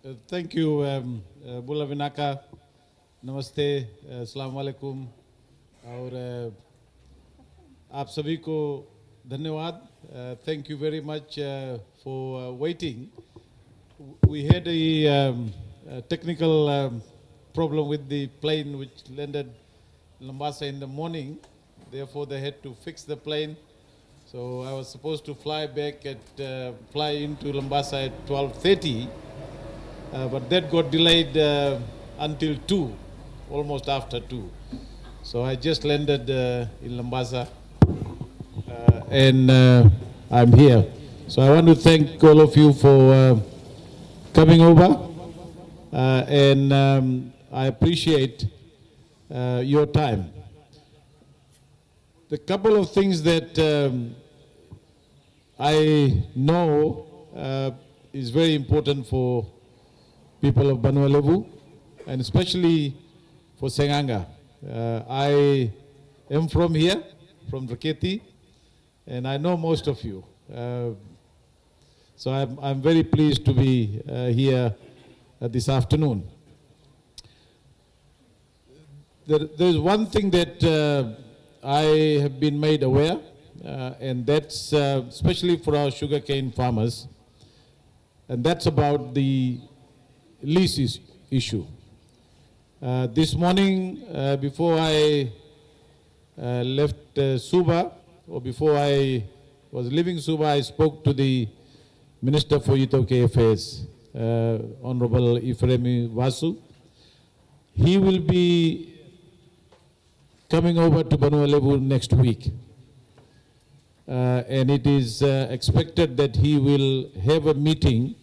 Thank you, Bula Vinaka. Namaste, अस्सलाम वालेकुम और आप सभी को धन्यवाद. Thank you very much for waiting. We had a technical problem with the plane which landed in Mombasa in the morning. Therefore, they had to fix the plane. So I was supposed to fly into Mombasa at 12:30. But that got delayed until 2, almost after 2. So I just landed in Mombasa and I'm here. So I want to thank all of you for coming over and I appreciate your time. The couple of things that I know is very important for people of Banua Levu, and especially for Seaqaqa. I am from here, from Raketi, and I know most of you. So I'm very pleased to be here this afternoon. There's one thing that I have been made aware, and that's especially for our sugarcane farmers, and that's about the lease issue. This morning, before I left Suba, or before I was leaving Suba, I spoke to the Minister for Utoke Affairs, Honorable Ifremi Vasu. He will be coming over to Banua Levu next week. And it is expected that he will have a meeting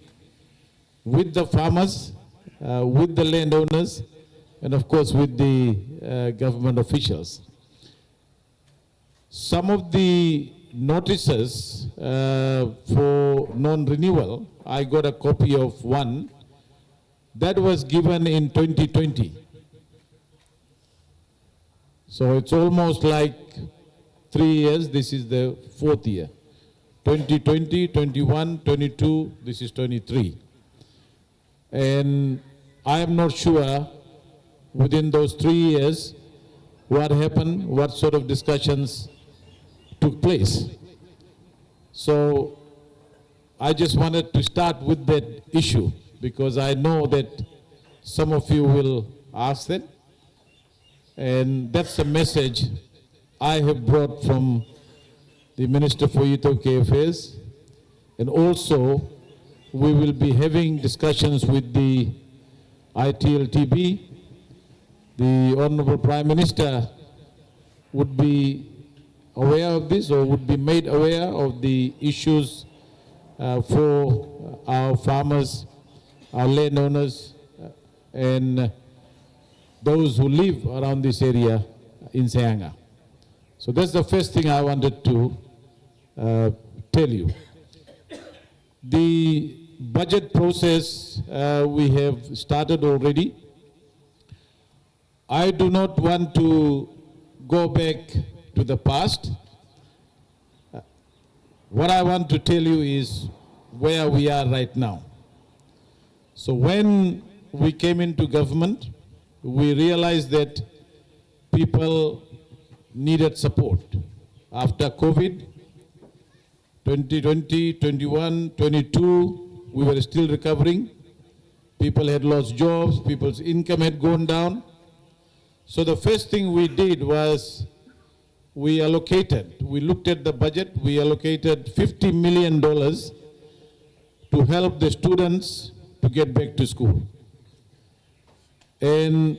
with the farmers, with the landowners, and of course with the government officials. Some of the notices for non-renewal, I got a copy of one that was given in 2020. So it's almost like 3 years, this is the 4th year. 2020, 21, 22, this is 23. And I am not sure within those 3 years what happened, what sort of discussions took place. So I just wanted to start with that issue because I know that some of you will ask that. And that's a message I have brought from the Minister for Youth Affairs, and also we will be having discussions with the ITLTB. The Honorable Prime Minister would be aware of this or would be made aware of the issues for our farmers, our landowners, and those who live around this area in Seaqaqa. So that's the first thing I wanted to tell you. The budget process we have started already. I do not want to go back to the past. What I want to tell you is where we are right now. So when we came into government, we realized that people needed support. After COVID, 2020, 21, 22, we were still recovering. People had lost jobs, people's income had gone down. So the first thing we did was we looked at the budget, we allocated $50 million to help the students to get back to school. And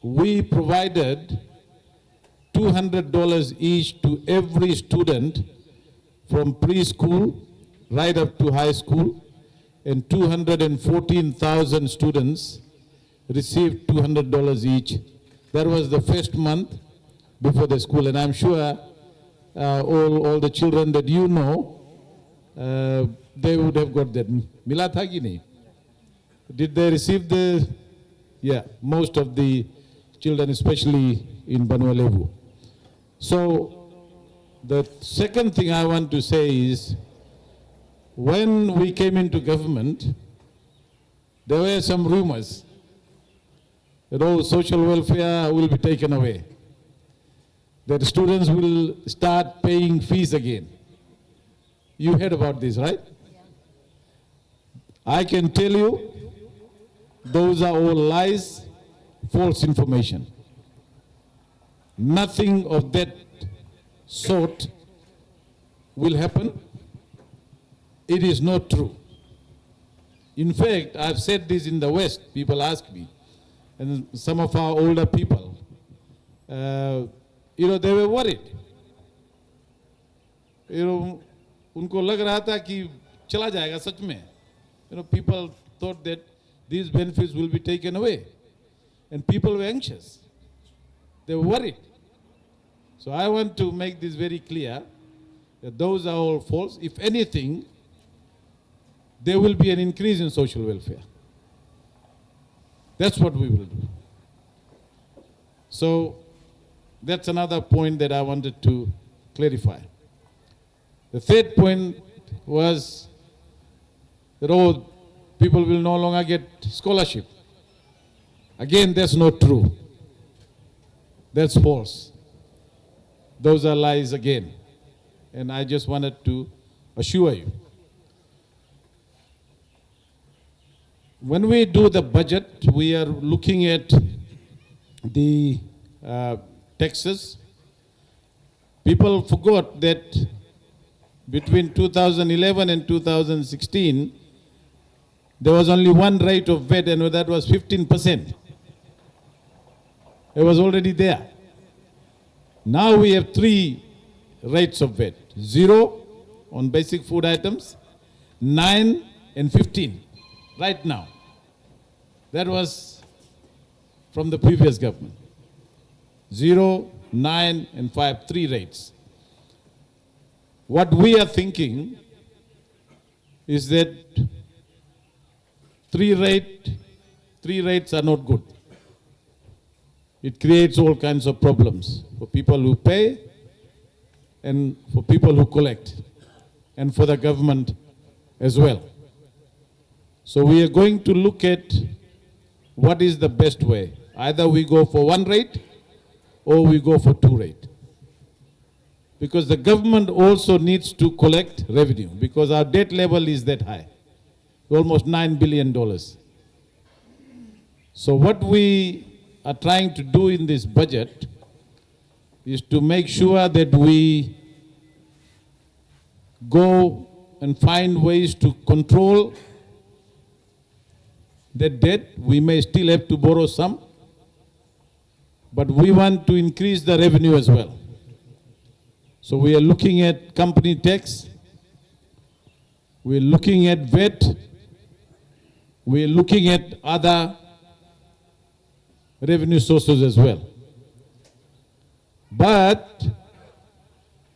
we provided $200 each to every student from preschool right up to high school, and 214,000 students received $200 each. That was the first month before the school, and I'm sure all the children that you know, they would have got that. Mila tha ki nahi? Did they receive the? Yeah, most of the children, especially in Banua Levu. So the second thing I want to say is When we came into government, there were some rumors that social welfare will be taken away, that students will start paying fees again. You heard about this, right? Yeah. I can tell you, those are all lies, false information. Nothing of that sort will happen. It is not true. In fact, I've said this in the West, people ask me, and some of our older people, they were worried. उनको लग रहा था कि चला जाएगा सच में. People thought that these benefits will be taken away. And people were anxious. They were worried. So I want to make this very clear that those are all false. If anything, there will be an increase in social welfare. That's what we will do. So that's another point that I wanted to clarify. The third point was that people will no longer get scholarship. Again, that's not true. That's false. Those are lies again. And I just wanted to assure you. When we do the budget, we are looking at the taxes. People forgot that between 2011 and 2016, there was only one rate of VAT, and that was 15%. It was already there. Now we have three rates of VAT. 0 on basic food items, 9 and 15 right now. That was from the previous government. 0, 9 and 5, three rates. What we are thinking is that three rates are not good. It creates all kinds of problems for people who pay and for people who collect and for the government as well. So we are going to look at what is the best way. Either we go for one rate or we go for two rate. Because the government also needs to collect revenue because our debt level is that high, almost $9 billion. So what we are trying to do in this budget is to make sure that we go and find ways to control that debt. We may still have to borrow some, but we want to increase the revenue as well. So we are looking at company tax, we are looking at VAT, we are looking at other revenue sources as well. But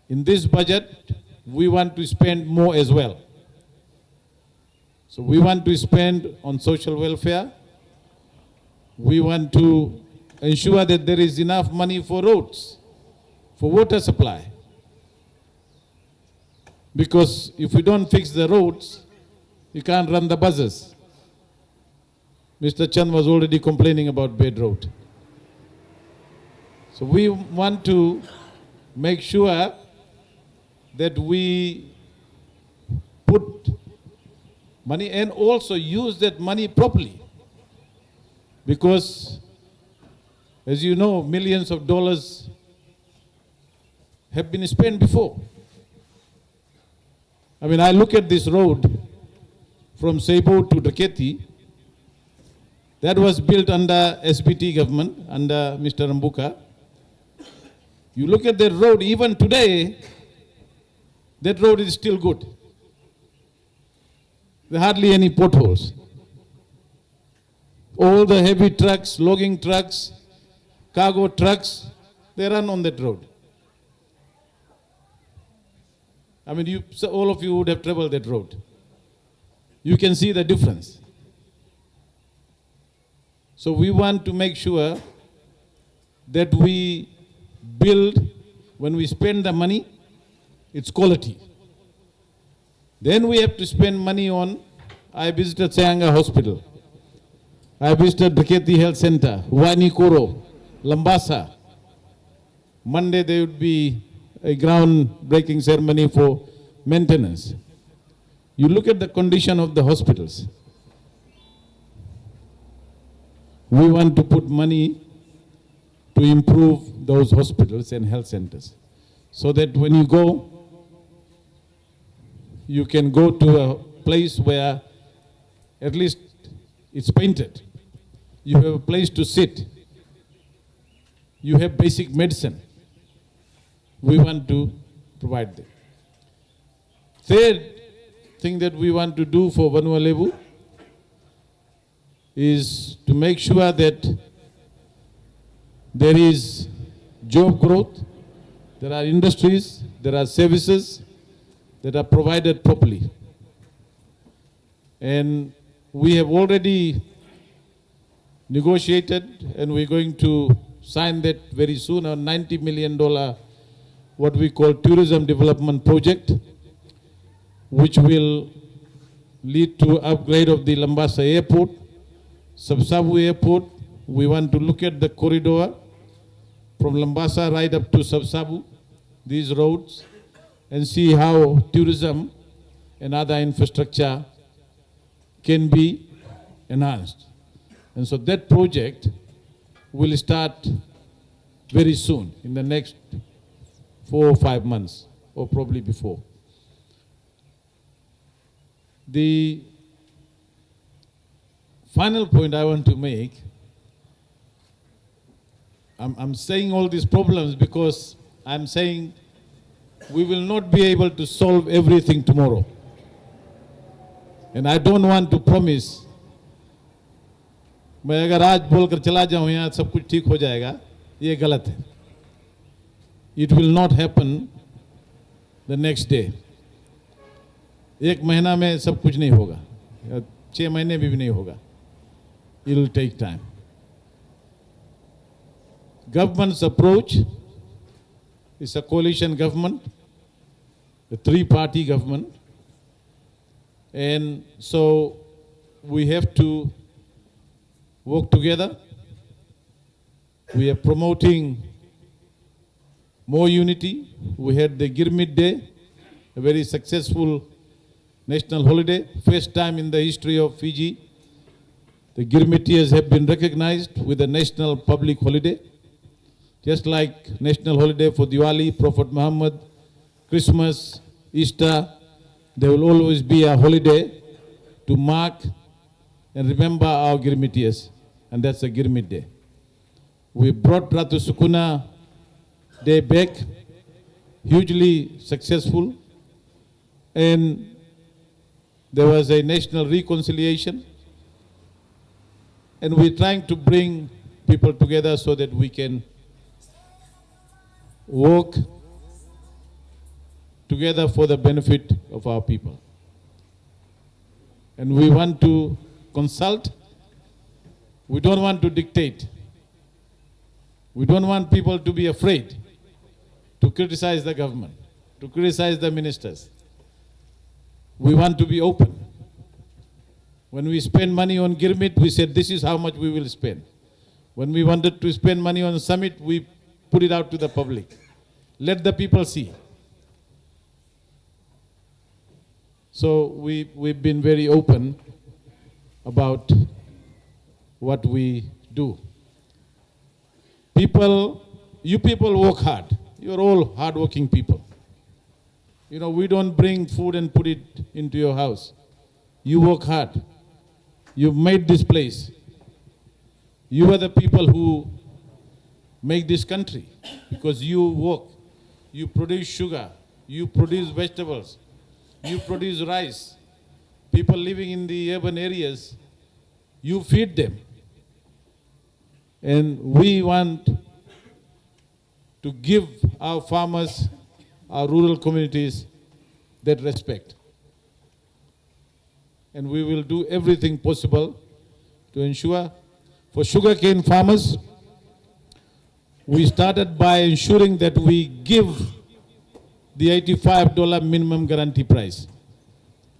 in this budget, we want to spend more as well. So we want to spend on social welfare. We want to ensure that there is enough money for roads, for water supply. Because if we don't fix the roads, you can't run the buses. Mr. Chand was already complaining about Bed Road. So we want to make sure that we put money and also use that money properly. Because, as you know, millions of dollars have been spent before. I mean, I look at this road from Cebu to Daketi. That was built under SBT government, under Mr. Rambuka. You look at that road, even today, that road is still good. There are hardly any potholes. All the heavy trucks, logging trucks, cargo trucks, they run on that road. I mean, all of you would have traveled that road. You can see the difference. So we want to make sure that we build, when we spend the money, it's quality. Then we have to spend money on, I visited Seaqaqa Hospital. I visited Dhaketi Health Center, Wani Koro, Lambasa. Monday there would be a ground-breaking ceremony for maintenance. You look at the condition of the hospitals. We want to put money to improve those hospitals and health centers so that when you go, you can go to a place where at least it's painted. You have a place to sit. You have basic medicine. We want to provide them. Third thing that we want to do for Vanua Levu is to make sure that there is job growth, there are industries, there are services that are provided properly. And we have already negotiated and we're going to sign that very soon, a $90 million what we call tourism development project, which will lead to upgrade of the Lambasa airport, Sabsabu airport. We want to look at the corridor from Lambasa right up to Sabsabu, these roads, and see how tourism and other infrastructure can be enhanced. And so that project will start very soon, in the next 4 or 5 months, or probably before. The final point I want to make, I'm saying all these problems because I'm saying we will not be able to solve everything tomorrow. And I don't want to promise मैं अगर आज बोलकर चला जाऊं यहाँ सब कुछ ठीक हो जाएगा, ये गलत है. It will not happen the next day. 1 महीना में सब कुछ नहीं होगा, 6 महीने भी नहीं होगा. It will take time. Government's approach is a coalition government, a 3-party government, and so we have to work together. We are promoting more unity. We had the Girmit Day, a very successful national holiday. First time in the history of Fiji, the Girmitians have been recognized with a national public holiday. Just like national holiday for Diwali, Prophet Muhammad, Christmas, Easter, there will always be a holiday to mark and remember our Girmitians, and that's a Girmit Day. We brought Ratu Sukuna Day back, hugely successful, and there was a national reconciliation, and we're trying to bring people together so that we can work together for the benefit of our people. And we want to consult. We don't want to dictate. We don't want people to be afraid to criticize the government, to criticize the ministers. We want to be open. When we spend money on Girmit, we said this is how much we will spend. When we wanted to spend money on summit, we put it out to the public. Let the people see. So we've been very open about what we do. You people work hard. You're all hardworking people. You know, we don't bring food and put it into your house. You work hard. You've made this place. You are the people who make this country because you work. You produce sugar. You produce vegetables. You produce rice. People living in the urban areas, you feed them. And we want to give our farmers, our rural communities, that respect. And we will do everything possible to ensure. For sugarcane farmers, we started by ensuring that we give the $85 minimum guarantee price.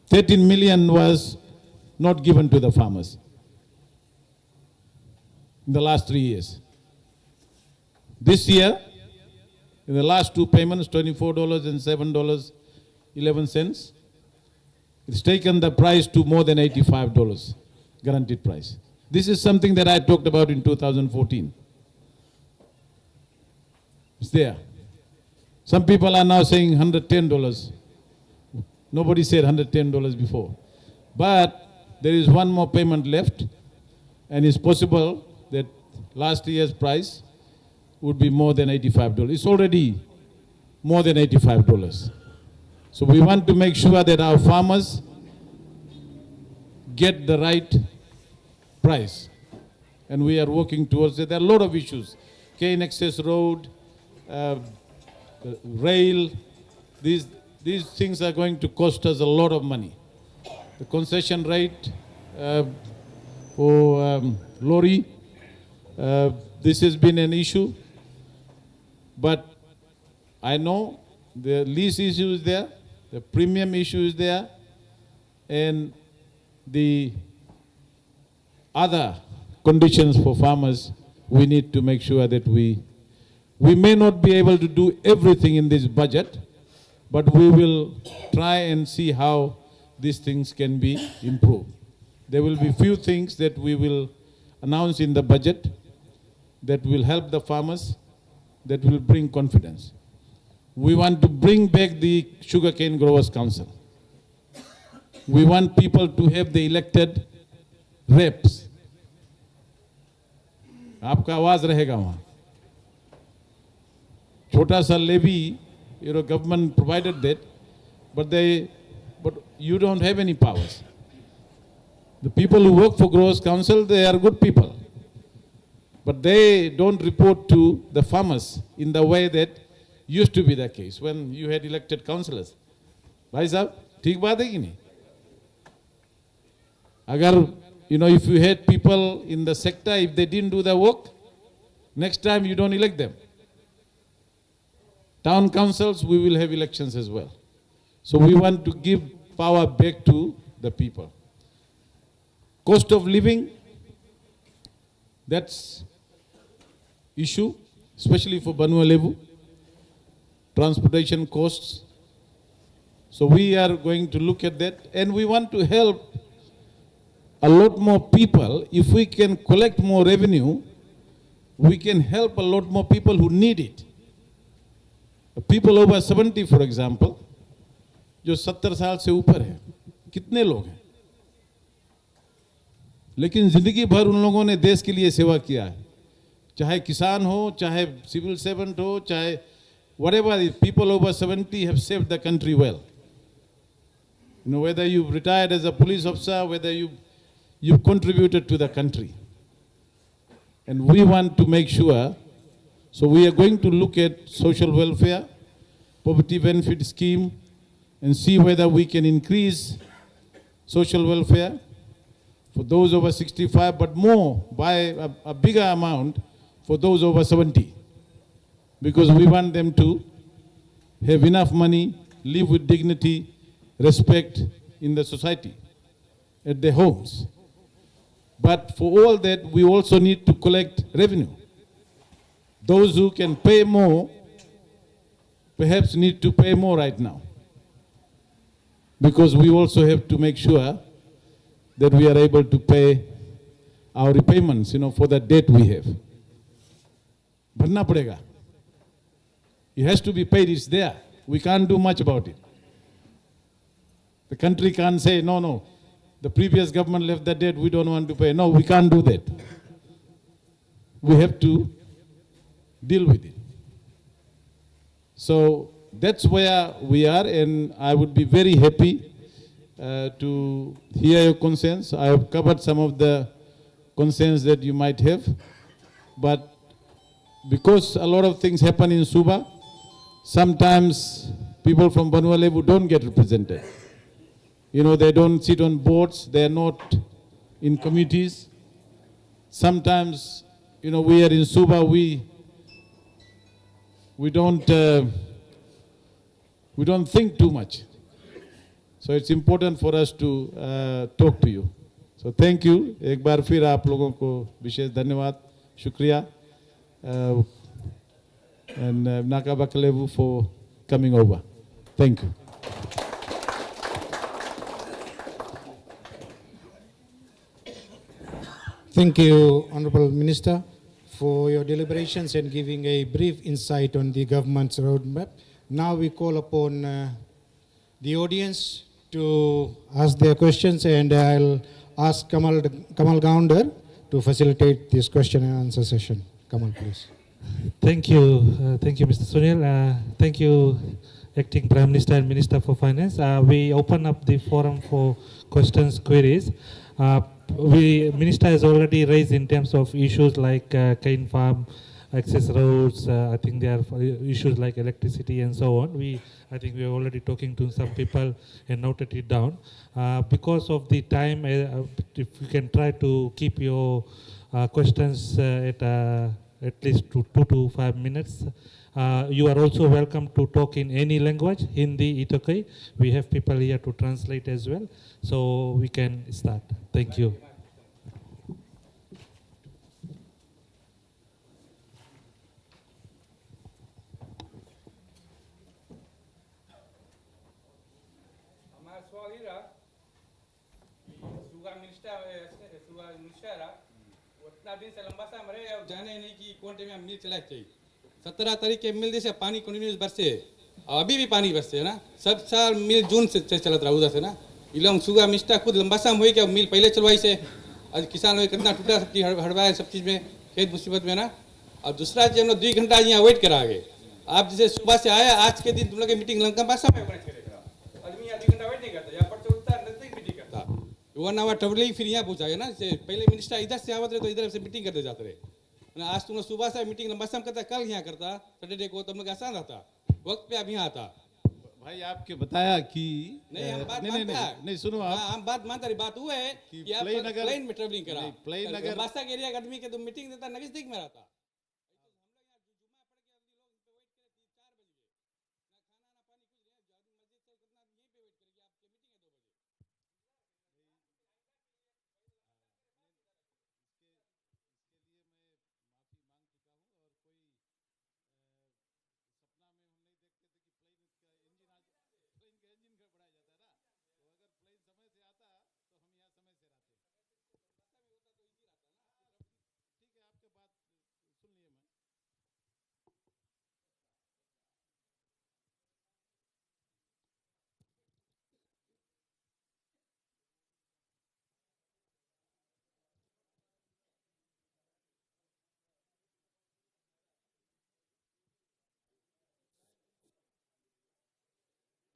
13 million was not given to the farmers in the last 3 years. This year, in the last two payments, $24 and $7.11, it's taken the price to more than $85, guaranteed price. This is something that I talked about in 2014. It's there. Some people are now saying $110. Nobody said $110 before. But there is one more payment left, and it's possible that last year's price would be more than $85. It's already more than $85. So we want to make sure that our farmers get the right price. And we are working towards it. There are a lot of issues. Cane access road, rail, these things are going to cost us a lot of money. The concession rate for lorry, this has been an issue. But I know the lease issue is there, the premium issue is there, and the other conditions for farmers, we need to make sure that we may not be able to do everything in this budget, but we will try and see how these things can be improved. There will be few things that we will announce in the budget that will help the farmers, that will bring confidence. We want to bring back the Sugarcane Growers Council. We want people to have the elected reps. आपका आवाज रहेगा वहाँ. छोटा सा levy, government provided that, but you don't have any powers. The people who work for Growers Council, they are good people. But they don't report to the farmers in the way that used to be the case when you had elected councillors. भाई साहब, ठीक बात है कि नहीं? अगर, if you had people in the sector, if they didn't do the work, next time you don't elect them. Town councils, we will have elections as well. So we want to give power back to the people. Cost of living, that's issue, especially for Banua Levu. Transportation costs. So we are going to look at that, and we want to help a lot more people. If we can collect more revenue, we can help a lot more people who need it. People over 70, for example, जो 70 साल से ऊपर है, कितने लोग हैं? लेकिन जिंदगी भर उन लोगों ने देश के लिए सेवा किया है. चाहे किसान हो, चाहे civil servant हो, चाहे whatever, people over 70 have saved the country well. Whether you've retired as a police officer, whether you've contributed to the country. And we want to make sure, so we are going to look at social welfare, poverty benefit scheme, and see whether we can increase social welfare for those over 65, but more, by a bigger amount for those over 70. Because we want them to have enough money, live with dignity, respect in the society, at their homes. But for all that, we also need to collect revenue. Those who can pay more, perhaps need to pay more right now. Because we also have to make sure that we are able to pay our repayments, for the debt we have. Bharna padega. It has to be paid, it's there. We can't do much about it. The country can't say, no, the previous government left the debt, we don't want to pay. No, we can't do that. We have to deal with it. So that's where we are, and I would be very happy to hear your concerns. I have covered some of the concerns that you might have, but because a lot of things happen in Suba, sometimes people from Banua Levu don't get represented. They don't sit on boards, they're not in committees. Sometimes, we are in Suba, we don't think too much. So it's important for us to talk to you. So thank you. एक बार फिर आप लोगों को विशेष धन्यवाद, शुक्रिया, and Naka Bakalevu for coming over. Thank you. Thank you, Honorable Minister, for your deliberations and giving a brief insight on the government's roadmap. Now we call upon the audience to ask their questions, and I'll ask Kamal Gounder to facilitate this question and answer session. Kamal, please. Thank you, Mr. Sunil. Thank you, Acting Prime Minister and Minister for Finance. We open up the forum for questions, queries. Minister has already raised in terms of issues like cane farm, access roads. I think there are issues like electricity and so on. I think we are already talking to some people and noted it down. Because of the time, if you can try to keep your questions at least 2 to 5 minutes. You are also welcome to talk in any language, Hindi, Itokai. We have people here to translate as well, so we can start. Thank you. उतना दिन से लंबा सा मरे अब जाने नहीं कि कौन टाइम में मिल चला चाहिए 17 तारीख के मिल जैसे पानी कंटिन्यूस बरसे अभी भी पानी बरसे है ना सब साल मिल जून से चलत रहा उधर से ना ये लोग सुगा मिस्टा खुद लंबा सा हुई क्या मिल पहले चलवाई से आज किसान लोग कितना टूटा सब चीज हड़वाए सब चीज़ में खेत मुसीबत में ना और दूसरा चीज हम लोग 2 घंटा यहाँ वेट करा आगे आप जैसे सुबह से आया आज के दिन तुम लोग की मीटिंग लंबा सा में आदमी 2 घंटा वेट नहीं करता यहाँ पर चलता नजदीक मीटिंग करता 1 आवर ट्रेवलिंग फिर यहाँ पहुँचा ना पहले मिनिस्टर इधर से आवत रहे तो इधर से मीटिंग करते जाते रहे आज तुम लोग सुबह से मीटिंग लंबा समय करता कल यहाँ करता सैटरडे को तुम लोग आसान रहता वक्त पे अब यहाँ आता भाई आपके बताया कि नहीं हम बात नहीं सुनो आप हम बात मानता रही बात हुआ है कि आप प्लेन में ट्रेवलिंग करा प्लेन अगर बासा के एरिया आदमी के तुम मीटिंग देता नजदीक में रहता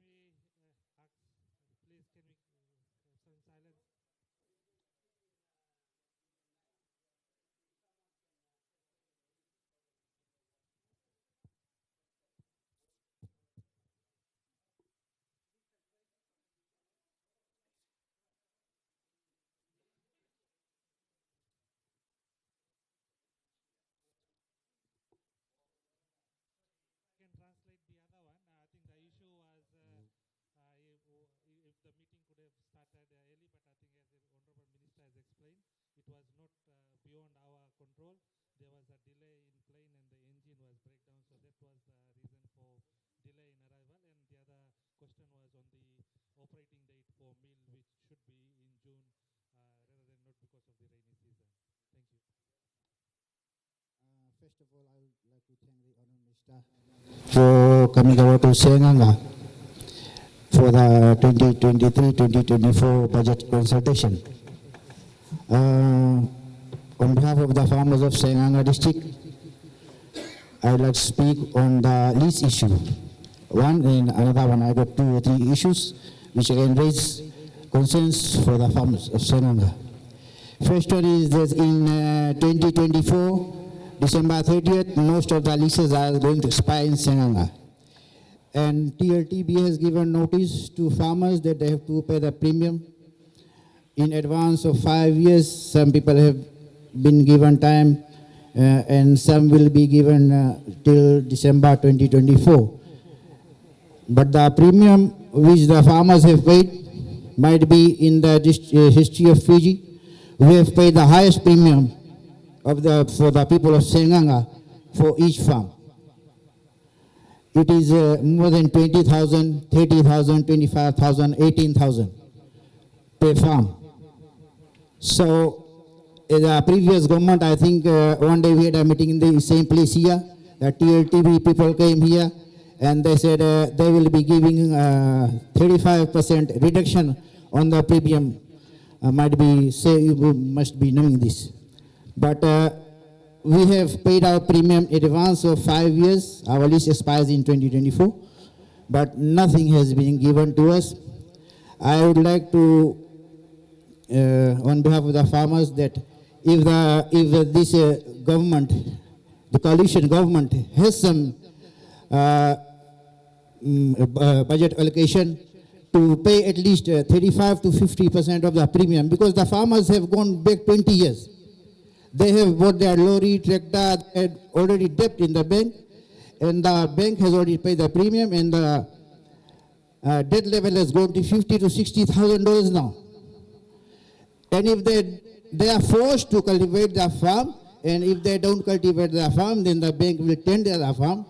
Please, can we have some silence? Can translate the other one. I think the issue was if the meeting could have started early, but I think as the Honorable Minister has explained, it was not beyond our control. There was a delay in plane and the engine was breakdown, so that was the reason for delay in arrival. And the other question was on the operating date for mill, which should be in June rather than not because of the rainy season. Thank you. First of all, I would like to thank the Honourable Minister for coming over to Seaqaqa for the 2023-2024 budget consultation. On behalf of the farmers of Seaqaqa district, I would like to speak on the lease issue. One and another one, I got 2 or 3 issues which I can raise concerns for the farmers of Seaqaqa. First one is that in 2024, December 30th, most of the leases are going to expire in Seaqaqa. And TLTB has given notice to farmers that they have to pay the premium in advance of 5 years. Some people have been given time and some will be given till December 2024. But the premium which the farmers have paid might be in the history of Fiji. We have paid the highest premium for the people of Seaqaqa for each farm. It is more than 20,000, 30,000, 25,000, 18,000 per farm. So in the previous government, I think one day we had a meeting in the same place here. The TLTV people came here and they said they will be giving 35% reduction on the premium. Might be, say you must be knowing this. But we have paid our premium in advance of 5 years. Our lease expires in 2024, but nothing has been given to us. I would like to, on behalf of the farmers, that if this government, the coalition government, has some budget allocation to pay at least 35 to 50% of the premium, because the farmers have gone back 20 years. They have bought their lorry, tractor, had already debt in the bank, and the bank has already paid the premium, and the debt level has gone to $50,000 to $60,000 now. And if they are forced to cultivate their farm, and if they don't cultivate their farm, then the bank will tender the farm.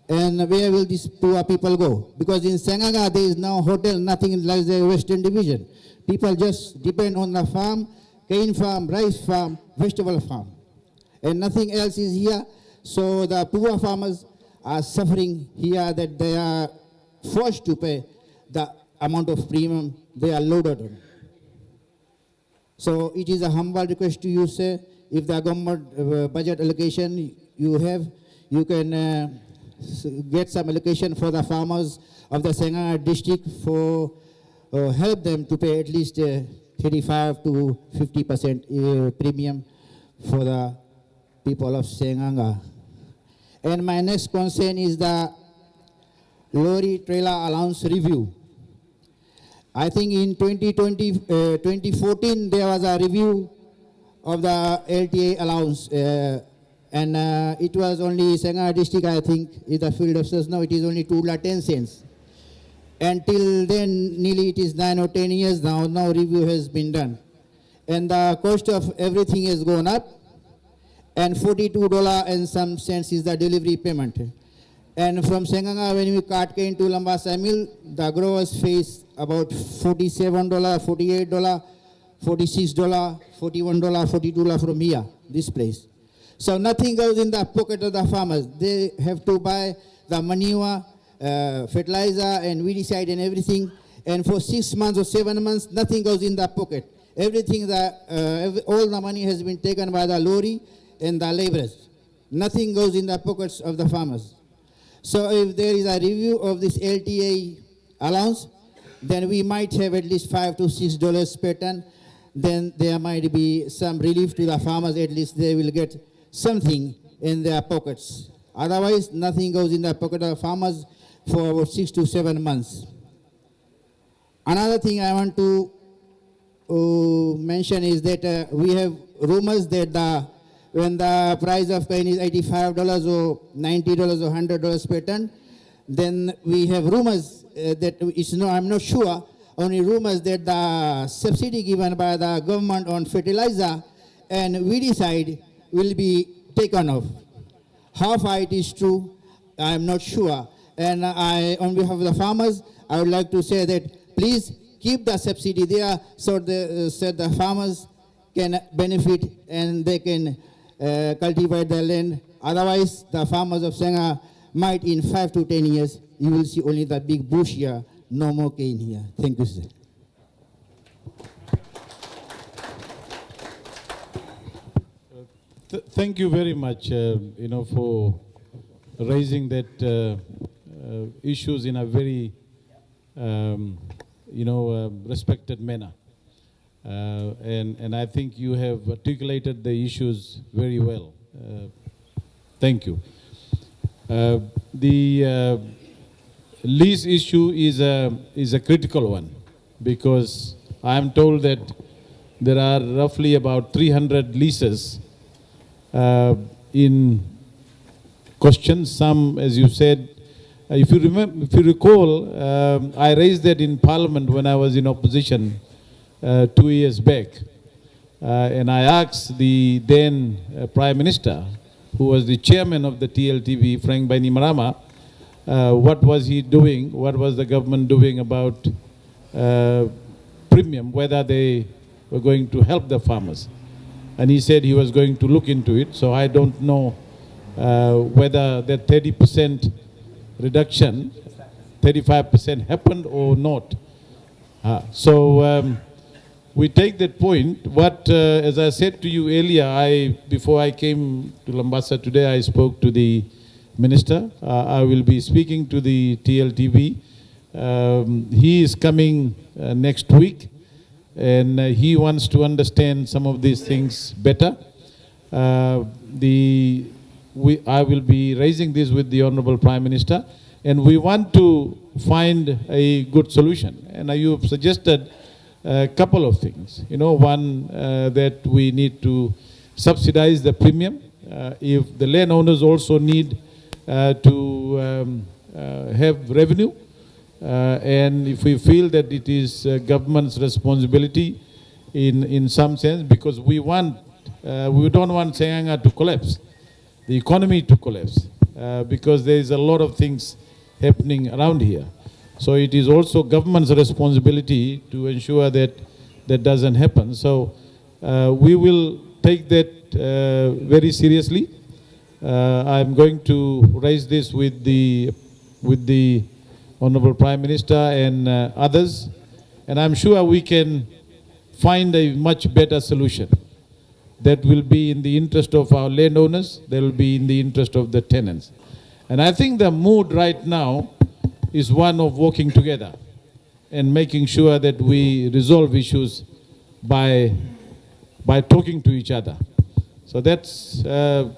And where will these poor people go? Because in Seaqaqa there is no hotel, nothing like the Western Division. People just depend on the farm, cane farm, rice farm, vegetable farm. And nothing else is here. So the poor farmers are suffering here, that they are forced to pay the amount of premium they are loaded on. So it is a humble request to you, sir. If the government budget allocation you have, you can get some allocation for the farmers of the Seaqaqa district for help them to pay at least 35 to 50% premium for the people of Seaqaqa. And my next concern is the lorry trailer allowance review. I think in 2014 there was a review of the LTA allowance, and it was only Seaqaqa district, I think, is the field officers. Now it is only $2.10. Until then, nearly it is 9 or 10 years now, no review has been done. And the cost of everything has gone up, and $42 and some cents is the delivery payment. And from Seaqaqa, when we cart cane to Lambasa mill, the growers face about $47, $48, $46, $41, $42 from here, this place. So nothing goes in the pocket of the farmers. They have to buy the manure, fertilizer and weedicide and everything. And for 6 months or 7 months, nothing goes in the pocket. Everything, all the money has been taken by the lorry and the laborers. Nothing goes in the pockets of the farmers. So if there is a review of this LTA allowance, then we might have at least $5 to $6 per ton. Then there might be some relief to the farmers. At least they will get something in their pockets. Otherwise, nothing goes in the pocket of farmers for about 6 to 7 months. Another thing I want to mention is that we have rumors that when the price of cane is $85 or $90 or $100 per ton, then we have rumors that I'm not sure, only rumors that the subsidy given by the government on fertilizer and weedicide will be taken off. How far it is true, I am not sure. And on behalf of the farmers, I would like to say that please keep the subsidy there so the farmers can benefit and they can cultivate their land. Otherwise, the farmers of Seaqaqa might in 5 to 10 years, you will see only the big bush here, no more cane here. Thank you, sir. Thank you very much, for raising that issues in a very, respected manner. And I think you have articulated the issues very well. Thank you. The lease issue is a critical one, because I am told that there are roughly about 300 leases in question. Some, as you said, If you remember, if you recall, I raised that in Parliament when I was in opposition 2 years back. And I asked the then Prime Minister, who was the chairman of the TLTV, Frank Bainimarama, what was he doing, what was the government doing about premium, whether they were going to help the farmers. And he said he was going to look into it. So I don't know whether that 30% reduction, 35% happened or not. We take that point. What, as I said to you earlier, before I came to Lambasa today, I spoke to the minister. I will be speaking to the TLTV. He is coming next week, and he wants to understand some of these things better. I will be raising this with the Honorable Prime Minister, and we want to find a good solution. And you have suggested a couple of things. You know, one, that we need to subsidize the premium. If the landowners also need to have revenue, and if we feel that it is government's responsibility in some sense, because we don't want Seaqaqa to collapse, the economy to collapse, because there is a lot of things happening around here. So it is also government's responsibility to ensure that that doesn't happen. So we will take that very seriously. I'm going to raise this with the Honorable Prime Minister and others, and I'm sure we can find a much better solution that will be in the interest of our landowners, that will be in the interest of the tenants. And I think the mood right now is one of working together and making sure that we resolve issues by talking to each other. So that's an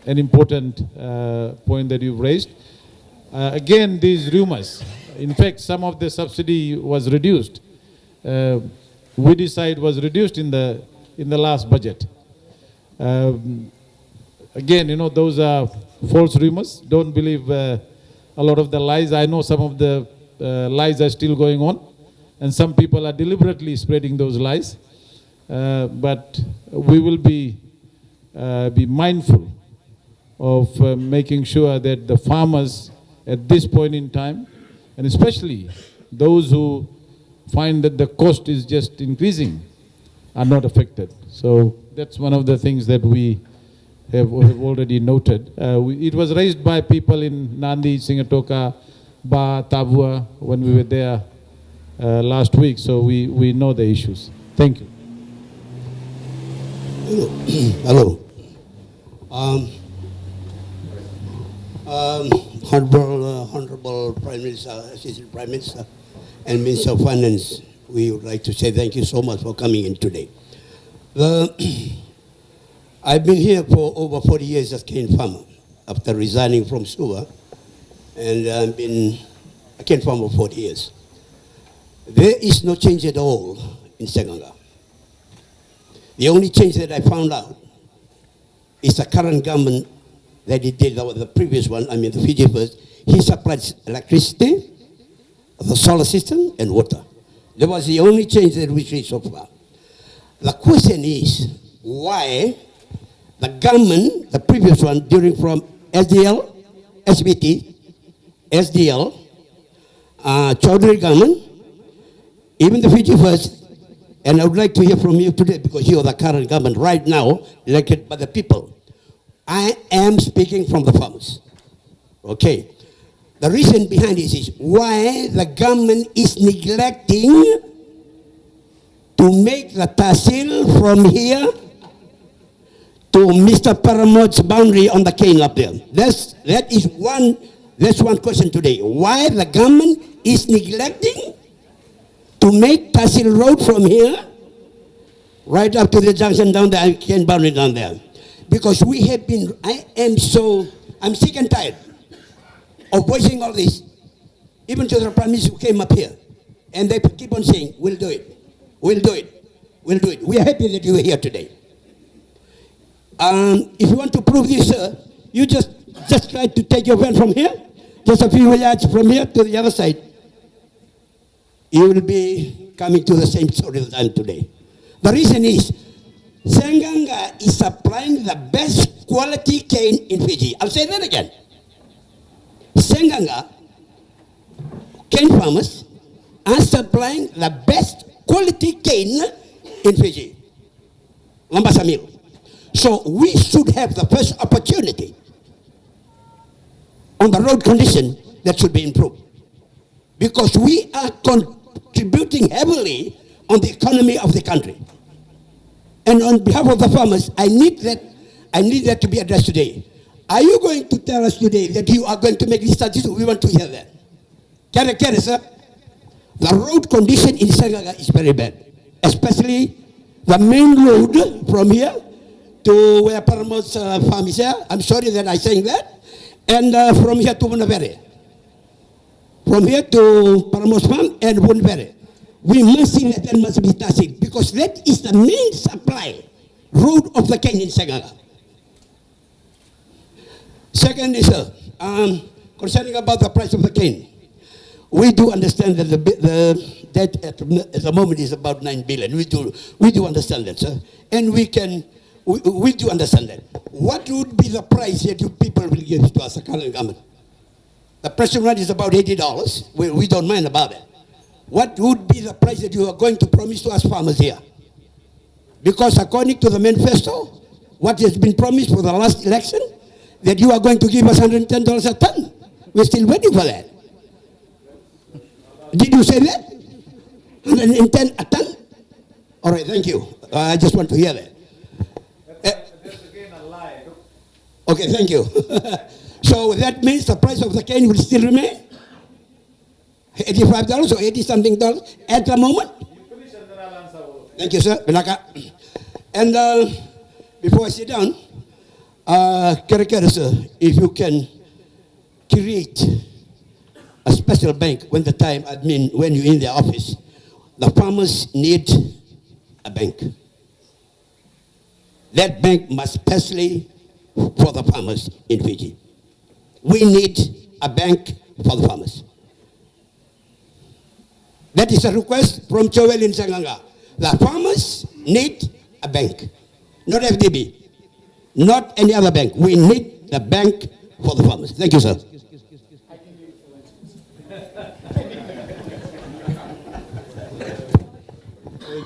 important point that you've raised. Again, these rumors. In fact, some of the subsidy was reduced. Weedicide was reduced in the last budget. Again, you know, those are false rumors. Don't believe a lot of the lies. I know some of the lies are still going on, and some people are deliberately spreading those lies. But we will be mindful of making sure that the farmers at this point in time, and especially those who find that the cost is just increasing, are not affected. So that's one of the things that we have already noted. It was raised by people in Nandi, Seaqaqa, Ba, Tabua, when we were there last week, so we know the issues. Thank you. Hello. Honorable Prime Minister, Assistant Prime Minister, and Minister of Finance, we would like to say thank you so much for coming in today. I've been here for over 40 years as cane farmer after resigning from Suva, and I've been a cane farmer for 40 years. There is no change at all in Seaqaqa. The only change that I found out is the current government that it did, the previous one, I mean the Fiji first, he supplied electricity, the solar system, and water. That was the only change that we see so far. The question is, why the government, the previous one, during from SDL, SBT, SDL, Chaudhary government, even the Fiji first, and I would like to hear from you today because you are the current government right now, elected by the people. I am speaking from the farmers. Okay. The reason behind this is why the government is neglecting to make the tahsil from here to Mr. Paramode's boundary on the cane up there. That's one question today. Why the government is neglecting to make tahsil road from here right up to the junction down there, cane boundary down there. Because we have been, I'm sick and tired of voicing all this, even to the Prime Minister who came up here. And they keep on saying, we'll do it, we'll do it, we'll do it. We are happy that you are here today. If you want to prove this, sir, you just try to take your van from here, just a few yards from here to the other side, you will be coming to the same story that I'm today. The reason is, Seaqaqa is supplying the best quality cane in Fiji. I'll say that again. Seaqaqa cane farmers are supplying the best quality cane in Fiji. Lambasa Mill. So we should have the first opportunity on the road condition that should be improved. Because we are contributing heavily on the economy of the country. And on behalf of the farmers, I need that to be addressed today. Are you going to tell us today that you are going to make these studies? We want to hear that. Kere, sir. The road condition in Seaqaqa is very bad. Especially the main road from here to where Paramo's farm is here. I'm sorry that I'm saying that. And from here to Bunavere. From here to Paramo's farm and Bunavere. We must see that there must be touching because that is the main supply road of the cane in Seaqaqa. Second is concerning about the price of the cane. We do understand that the debt at the moment is about 9 billion. We do understand that, sir. And we do understand that. What would be the price that you people will give to us, the current government? The present rate is about $80. We don't mind about it. What would be the price that you are going to promise to us farmers here? Because according to the manifesto, what has been promised for the last election, that you are going to give us $110 a ton. We're still waiting for that. Did you say that? 110 a ton? All right, thank you. I just want to hear that. That's again a lie. Okay, thank you. So that means the price of the cane will still remain $85 or 80 something dollars at the moment? Thank you, sir. Belaka. And before I sit down, Kere, sir, if you can create a special bank when when you're in the office, the farmers need a bank. That bank must specially for the farmers in Fiji. We need a bank for the farmers. That is a request from Joel in Seaqaqa. The farmers need a bank, not FDB, not any other bank. We need the bank for the farmers. Thank you, sir.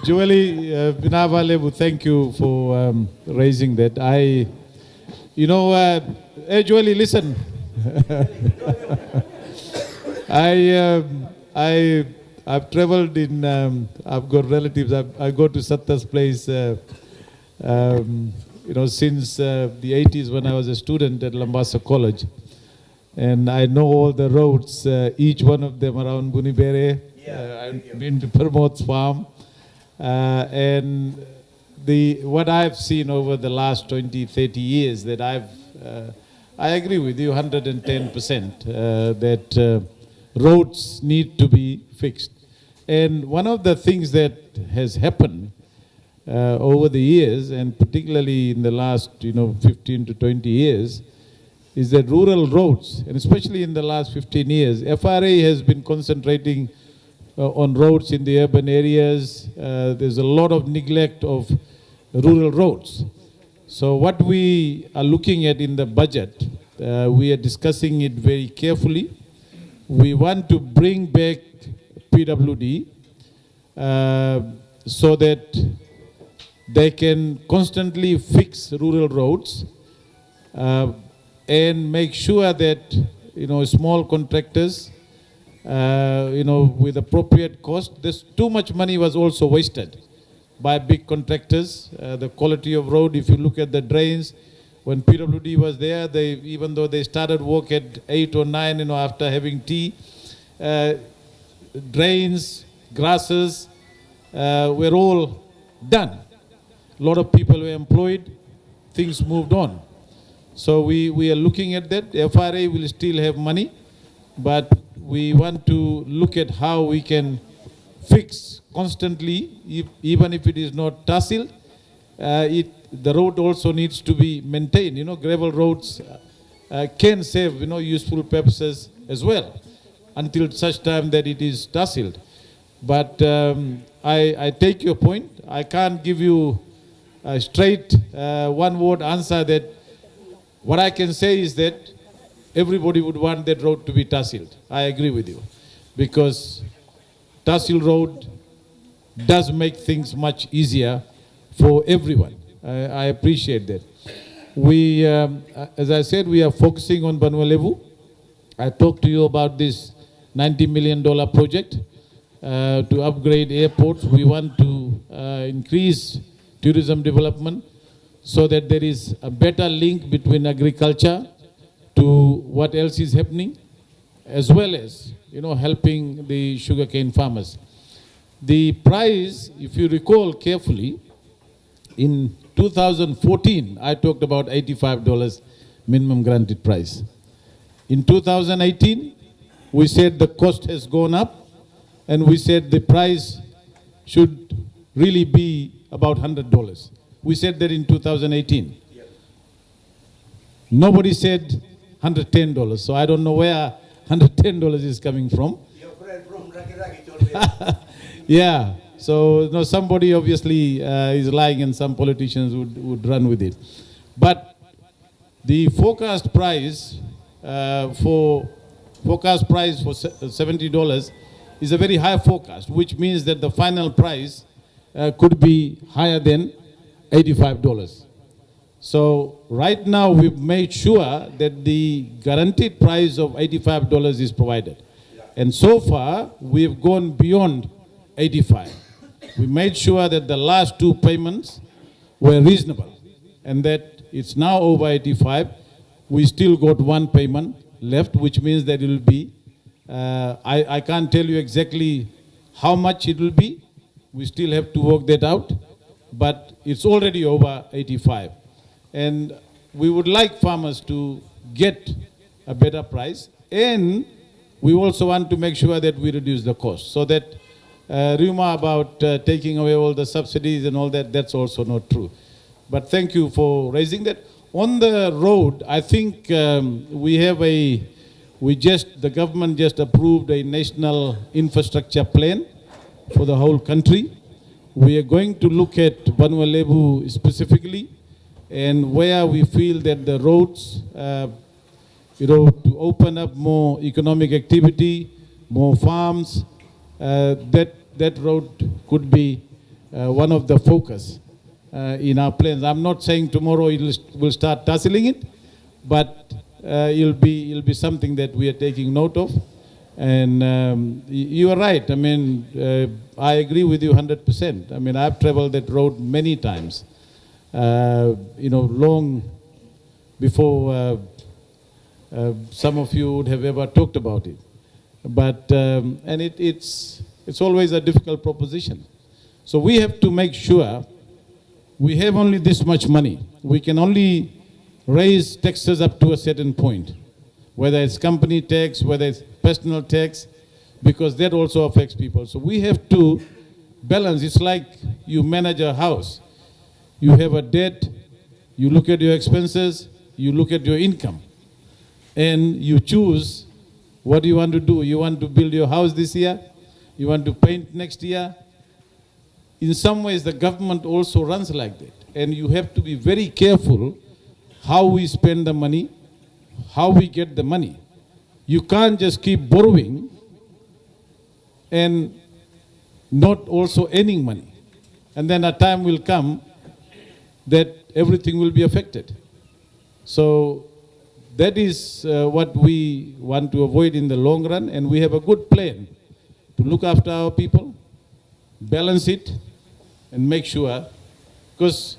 Julie Binavalebu, thank you for raising that. Hey Julie, listen. I've traveled in, I've got relatives, I go to Satta's place, since the 80s when I was a student at Lambasa College. And I know all the roads, each one of them around Bure. I've been to Pramod's farm. And what I've seen over the last 20, 30 years that I agree with you 110% that roads need to be fixed. And one of the things that has happened over the years, and particularly in the last 15 to 20 years, is that rural roads, and especially in the last 15 years, FRA has been concentrating on roads in the urban areas. There's a lot of neglect of rural roads. So what we are looking at in the budget, we are discussing it very carefully. We want to bring back PWD so that they can constantly fix rural roads and make sure that small contractors with appropriate cost. There's too much money was also wasted by big contractors. The quality of road, if you look at the drains, when PWD was there, even though they started work at 8 or 9, after having tea, drains, grasses were all done. A lot of people were employed, things moved on. So we are looking at that. The FRA will still have money, but we want to look at how we can fix constantly, even if it is not tassil. The road also needs to be maintained. Gravel roads can serve useful purposes as well, until such time that it is tasseled. But I take your point. I can't give you a straight one-word answer. That what I can say is that everybody would want that road to be tasseled. I agree with you, because tassel road does make things much easier for everyone. I appreciate that. We, as I said, we are focusing on Banua Levu. I talked to you about this $90 million project to upgrade airports. We want to increase tourism development so that there is a better link between agriculture to what else is happening, as well as, helping the sugarcane farmers. The price, if you recall carefully, in 2014, I talked about $85 minimum granted price. In 2018, we said the cost has gone up, and we said the price should really be about $100. We said that in 2018. Nobody said $110, so I don't know where $110 is coming from. Your friend from Raki told me. Yeah, so somebody obviously is lying, and some politicians would run with it. But the forecast price for $70 is a very high forecast, which means that the final price could be higher than $85. So right now we've made sure that the guaranteed price of $85 is provided. And so far we've gone beyond 85. We made sure that the last two payments were reasonable, and that it's now over 85. We still got one payment left, which means that it will be, I can't tell you exactly how much it will be. We still have to work that out, but it's already over 85. And we would like farmers to get a better price, and we also want to make sure that we reduce the cost, so that rumor about taking away all the subsidies and all that, that's also not true. But thank you for raising that. On the road, I think the government just approved a national infrastructure plan for the whole country. We are going to look at Banua Levu specifically, and where we feel that the roads, to open up more economic activity, more farms, that road could be one of the focus in our plans. I'm not saying tomorrow we'll start tasseling it, but it'll be something that we are taking note of. And you are right. I mean, I agree with you 100%. I mean, I've traveled that road many times, long before some of you would have ever talked about it. But, and it's always a difficult proposition. So we have to make sure we have only this much money. We can only raise taxes up to a certain point, whether it's company tax, whether it's personal tax, because that also affects people. So we have to balance. It's like you manage a house. You have a debt, you look at your expenses, you look at your income, and you choose what you want to do. You want to build your house this year, you want to paint next year. In some ways, the government also runs like that. And you have to be very careful how we spend the money, how we get the money. You can't just keep borrowing and not also earning money. And then a time will come that everything will be affected. So that is what we want to avoid in the long run. And we have a good plan to look after our people, balance it, and make sure, because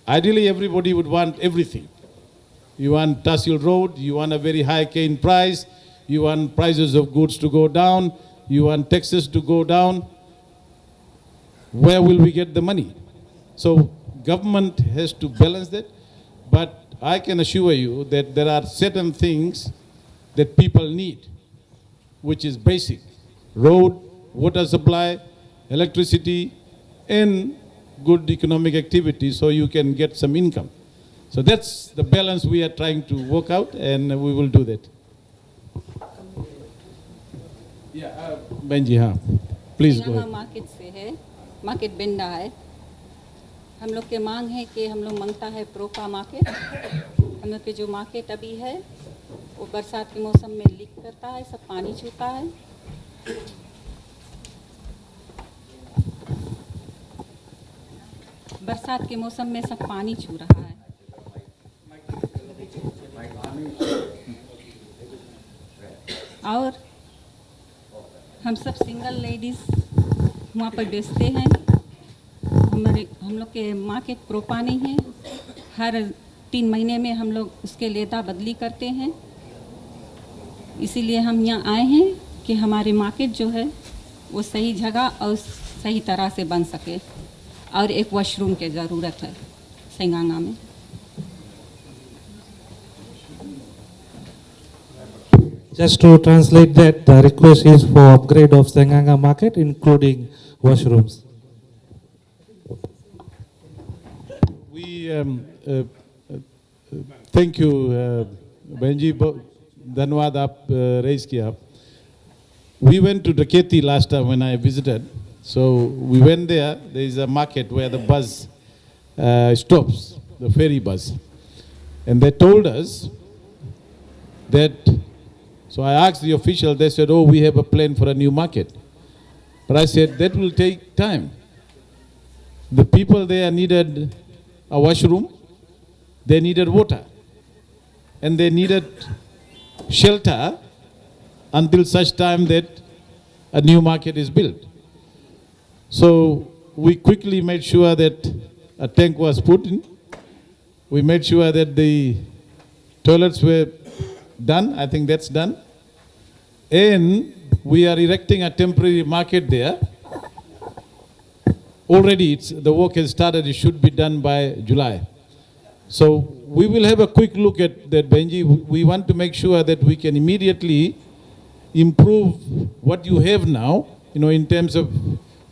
ideally everybody would want everything. You want Tasil Road, you want a very high cane price, you want prices of goods to go down, you want taxes to go down. Where will we get the money? So government has to balance that, but I can assure you that there are certain things that people need, which is basic: road, water supply, electricity, and good economic activity, so you can get some income. So that's the balance we are trying to work out, and we will do that. Benji, हाँ. Please go यहाँ ahead. Market से है, market Benda है। हम लोग के मांग है कि हम लोग मांगता है प्रोका मार्केट। हम लोग के जो मार्केट अभी है वो बरसात के मौसम में लीक करता है, सब पानी छूता है। बरसात के मौसम में सब पानी छू रहा है। और हम सब सिंगल लेडीज़ वहाँ पर बेचते हैं। हम लोग के मार्केट प्रोपा नहीं है। हर 3 महीने में हम लोग उसके लेदा बदली करते हैं। इसीलिए हम यहाँ आए हैं कि हमारे मार्केट जो है वो सही जगह और सही तरह से बन सके। और एक वॉशरूम की ज़रूरत है सेंगांगा में। Just to translate that, the request is for upgrade of Seaqaqa market, including washrooms. We thank you, Benji. धन्यवाद आप raise किया. We went to Raketi last time when I visited. So we went there. There is a market where the bus stops, the ferry bus, and they told us that. So I asked the official. They said, "Oh, we have a plan for a new market." But I said that will take time. The people there needed a washroom, they needed water, and they needed shelter until such time that a new market is built. So we quickly made sure that a tank was put in. We made sure that the toilets were done. I think that's done. And we are erecting a temporary market there. Already the work has started. It should be done by July. So we will have a quick look at that, Benji. We want to make sure that we can immediately improve what you have now, in terms of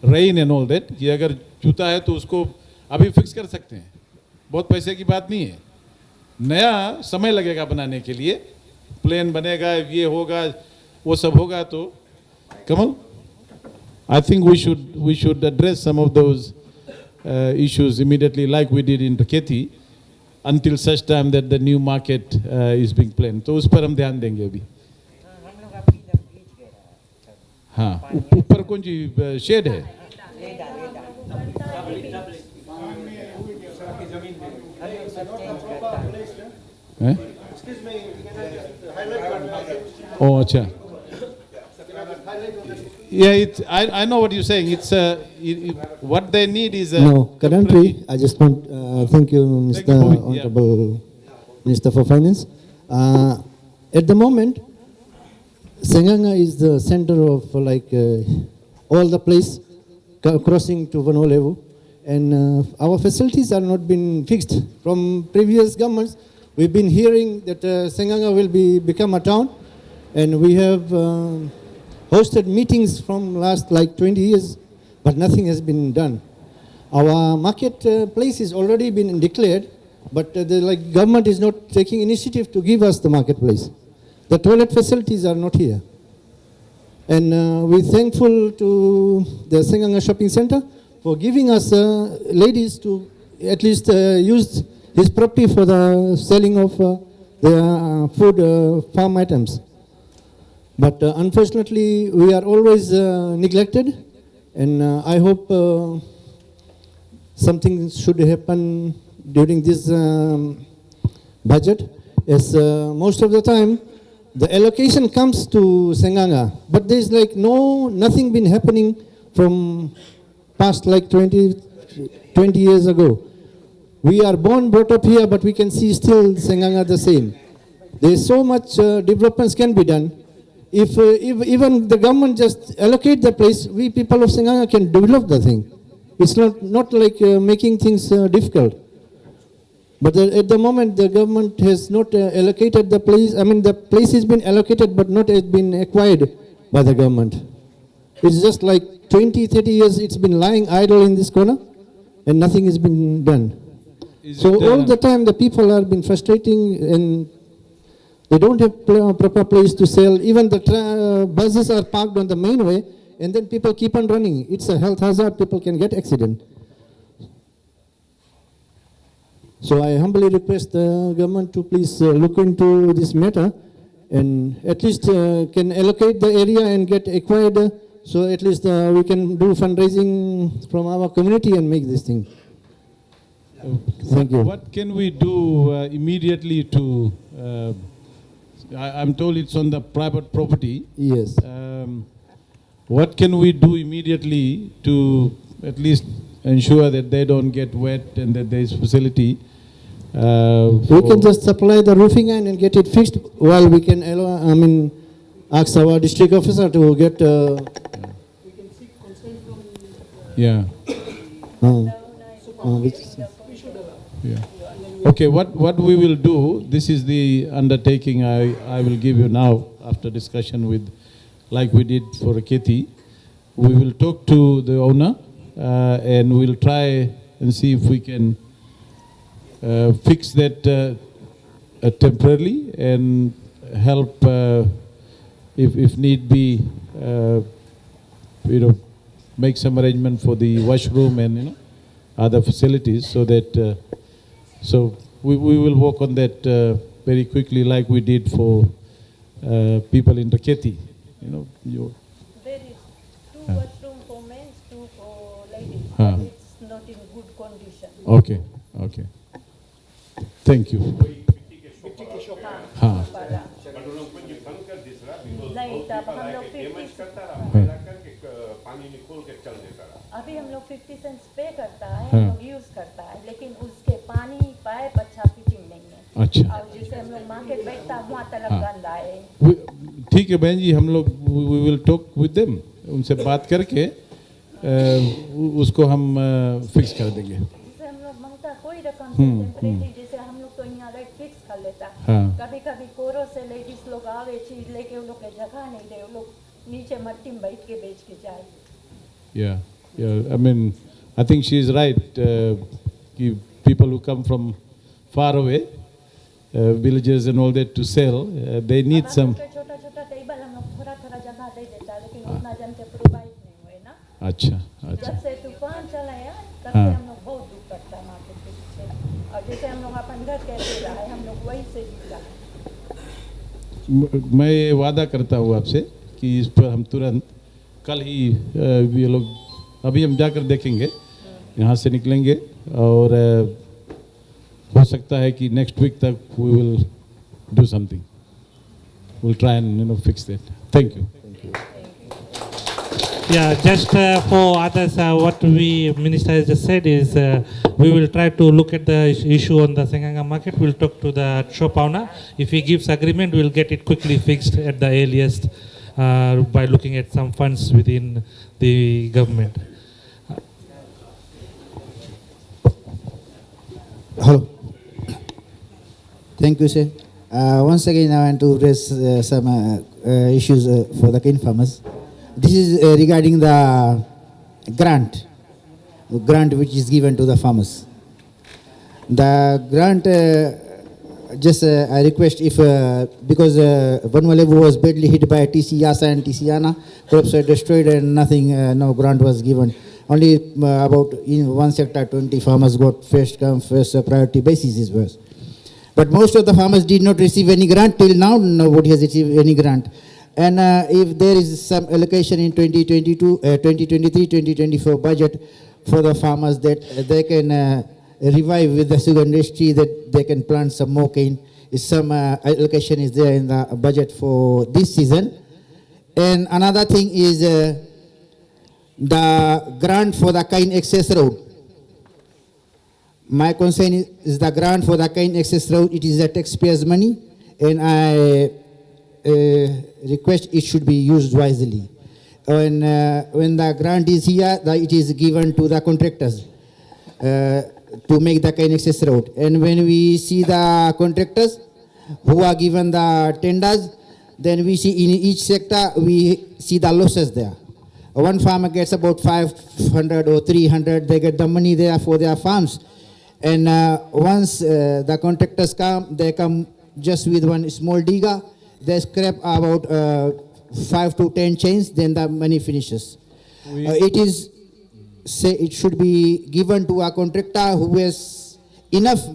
rain and all that. कि अगर जूता है तो उसको अभी fix कर सकते हैं. बहुत पैसे की बात नहीं है. नया समय लगेगा बनाने के लिए. प्लेन बनेगा, ये होगा, वो सब होगा तो. Kamal, I think we should address some of those issues immediately, like we did in Raketi, until such time that the new market is being planned. तो उस पर हम ध्यान देंगे अभी. हाँ, ऊपर कौन सी शेड है? Oh, अच्छा. Yeah, I know what you're saying. It's what they need is a. No, currently, I just want thank you, Mr. Honorable Minister for Finance. At the moment, Seaqaqa is the center of all the place crossing to Vano level, and our facilities are not been fixed. From previous governments, we've been hearing that Seaqaqa will become a town, and we have hosted meetings from last 20 years, but nothing has been done. Our market place is already been declared, but the government is not taking initiative to give us the marketplace. The toilet facilities are not here. And we're thankful to the Seaqaqa Shopping Center for giving us ladies to at least use his property for the selling of the food farm items. But unfortunately, we are always neglected, and I hope something should happen during this budget. As most of the time, the allocation comes to Seaqaqa, but there's nothing been happening from past 20 years ago. We are brought up here, but we can see still Seaqaqa the same. There's so much developments can be done. If even the government just allocate the place, we people of Seaqaqa can develop the thing. It's not like making things difficult. But at the moment, the government has not allocated the place. I mean, the place has been allocated, but not has been acquired by the government. It's just 20, 30 years it's been lying idle in this corner, and nothing has been done. So all the time, the people have been frustrating, and They don't have proper place to sell. Even the buses are parked on the main way, and then people keep on running. It's a health hazard. People can get accident. So I humbly request the government to please look into this matter and at least can allocate the area and get acquired so at least we can do fundraising from our community and make this thing. Thank you. What can we do immediately to, I'm told it's on the private property. Yes. What can we do immediately to at least ensure that they don't get wet and that there is facility? We can just supply the roofing and get it fixed while we can ask our district officer to get. We can seek consent from. Yeah. Yeah. Okay, what we will do, this is the undertaking I will give you now after discussion with, like we did for Keti. We will talk to the owner and we'll try and see if we can fix that temporarily and help if need be, make some arrangement for the washroom and other facilities so that so we will work on that very quickly like we did for people in Raketi. There is 2 washroom for men, 2 for ladies. But it's not in good condition. Okay, okay. Thank you. हाँ. नहीं तब हम लोग 50 अभी हम लोग 50 cents पे करता है, हम लोग यूज करता है, लेकिन उसके पानी पाइप अच्छा फिटिंग नहीं है। अच्छा। और जैसे हम लोग मार्केट बैठता वहाँ तलक गंदा है। ठीक है बहन जी, हम लोग we will talk with them, उनसे बात करके उसको हम फिक्स कर देंगे। जैसे हम लोग मांगता कोई रकम टेम्परेरी, जैसे हम लोग तो यहाँ लाइट फिक्स कर लेता। कभी कभी कोरो से लेडीज लोग आवे चीज लेके उन लोग के जगह नहीं दे, उन लोग नीचे मट्टी में बैठ के बेच के जाए। Yeah, yeah. I mean, I think she is right. People who come from far away, villages and all that to sell, they need some. छोटा छोटा टेबल हम लोग थोड़ा थोड़ा जगह दे देता, लेकिन उतना जन के प्रोवाइड नहीं हुए ना। अच्छा, अच्छा। जब से तूफान चला है तब से हम लोग बहुत दुख करता है मार्केट के पीछे, और जैसे हम लोग अपन घर कैसे रहा है हम लोग वही से जी रहा है। मैं ये वादा करता हूँ आपसे कि इस पर हम तुरंत कल ही ये लोग अभी हम जाकर देखेंगे, यहाँ से निकलेंगे और हो सकता है कि नेक्स्ट वीक तक we will do something. We'll try and fix that. Thank you. Yeah, just for others, what we minister has just said is we will try to look at the issue on the Seaqaqa market. We'll talk to the shop owner. If he gives agreement, we'll get it quickly fixed at the earliest by looking at some funds within the government. Hello. Thank you, sir. Once again, I want to raise some issues for the cane farmers. This is regarding the grant which is given to the farmers. The grant, I request if, because Vanuatu was badly hit by TC Yasa and TC Yana, crops were destroyed and nothing, no grant was given. Only about in one sector, 20 farmers got first come, first priority basis is worse. But most of the farmers did not receive any grant. Till now, nobody has received any grant. And if there is some allocation in 2023-2024 budget for the farmers that they can revive with the sugar industry, that they can plant some more cane, if some allocation is there in the budget for this season. And another thing is the grant for the cane access road. My concern is the grant for the cane access road. It is a taxpayers' money, and I request it should be used wisely. When the grant is here, it is given to the contractors to make the cane access road. And when we see the contractors who are given the tenders, then we see in each sector, we see the losses there. One farmer gets about 500 or 300, they get the money there for their farms. And once the contractors come, they come just with one small digger. They scrape about 5 to 10 chains, then the money finishes. It should be given to a contractor who has enough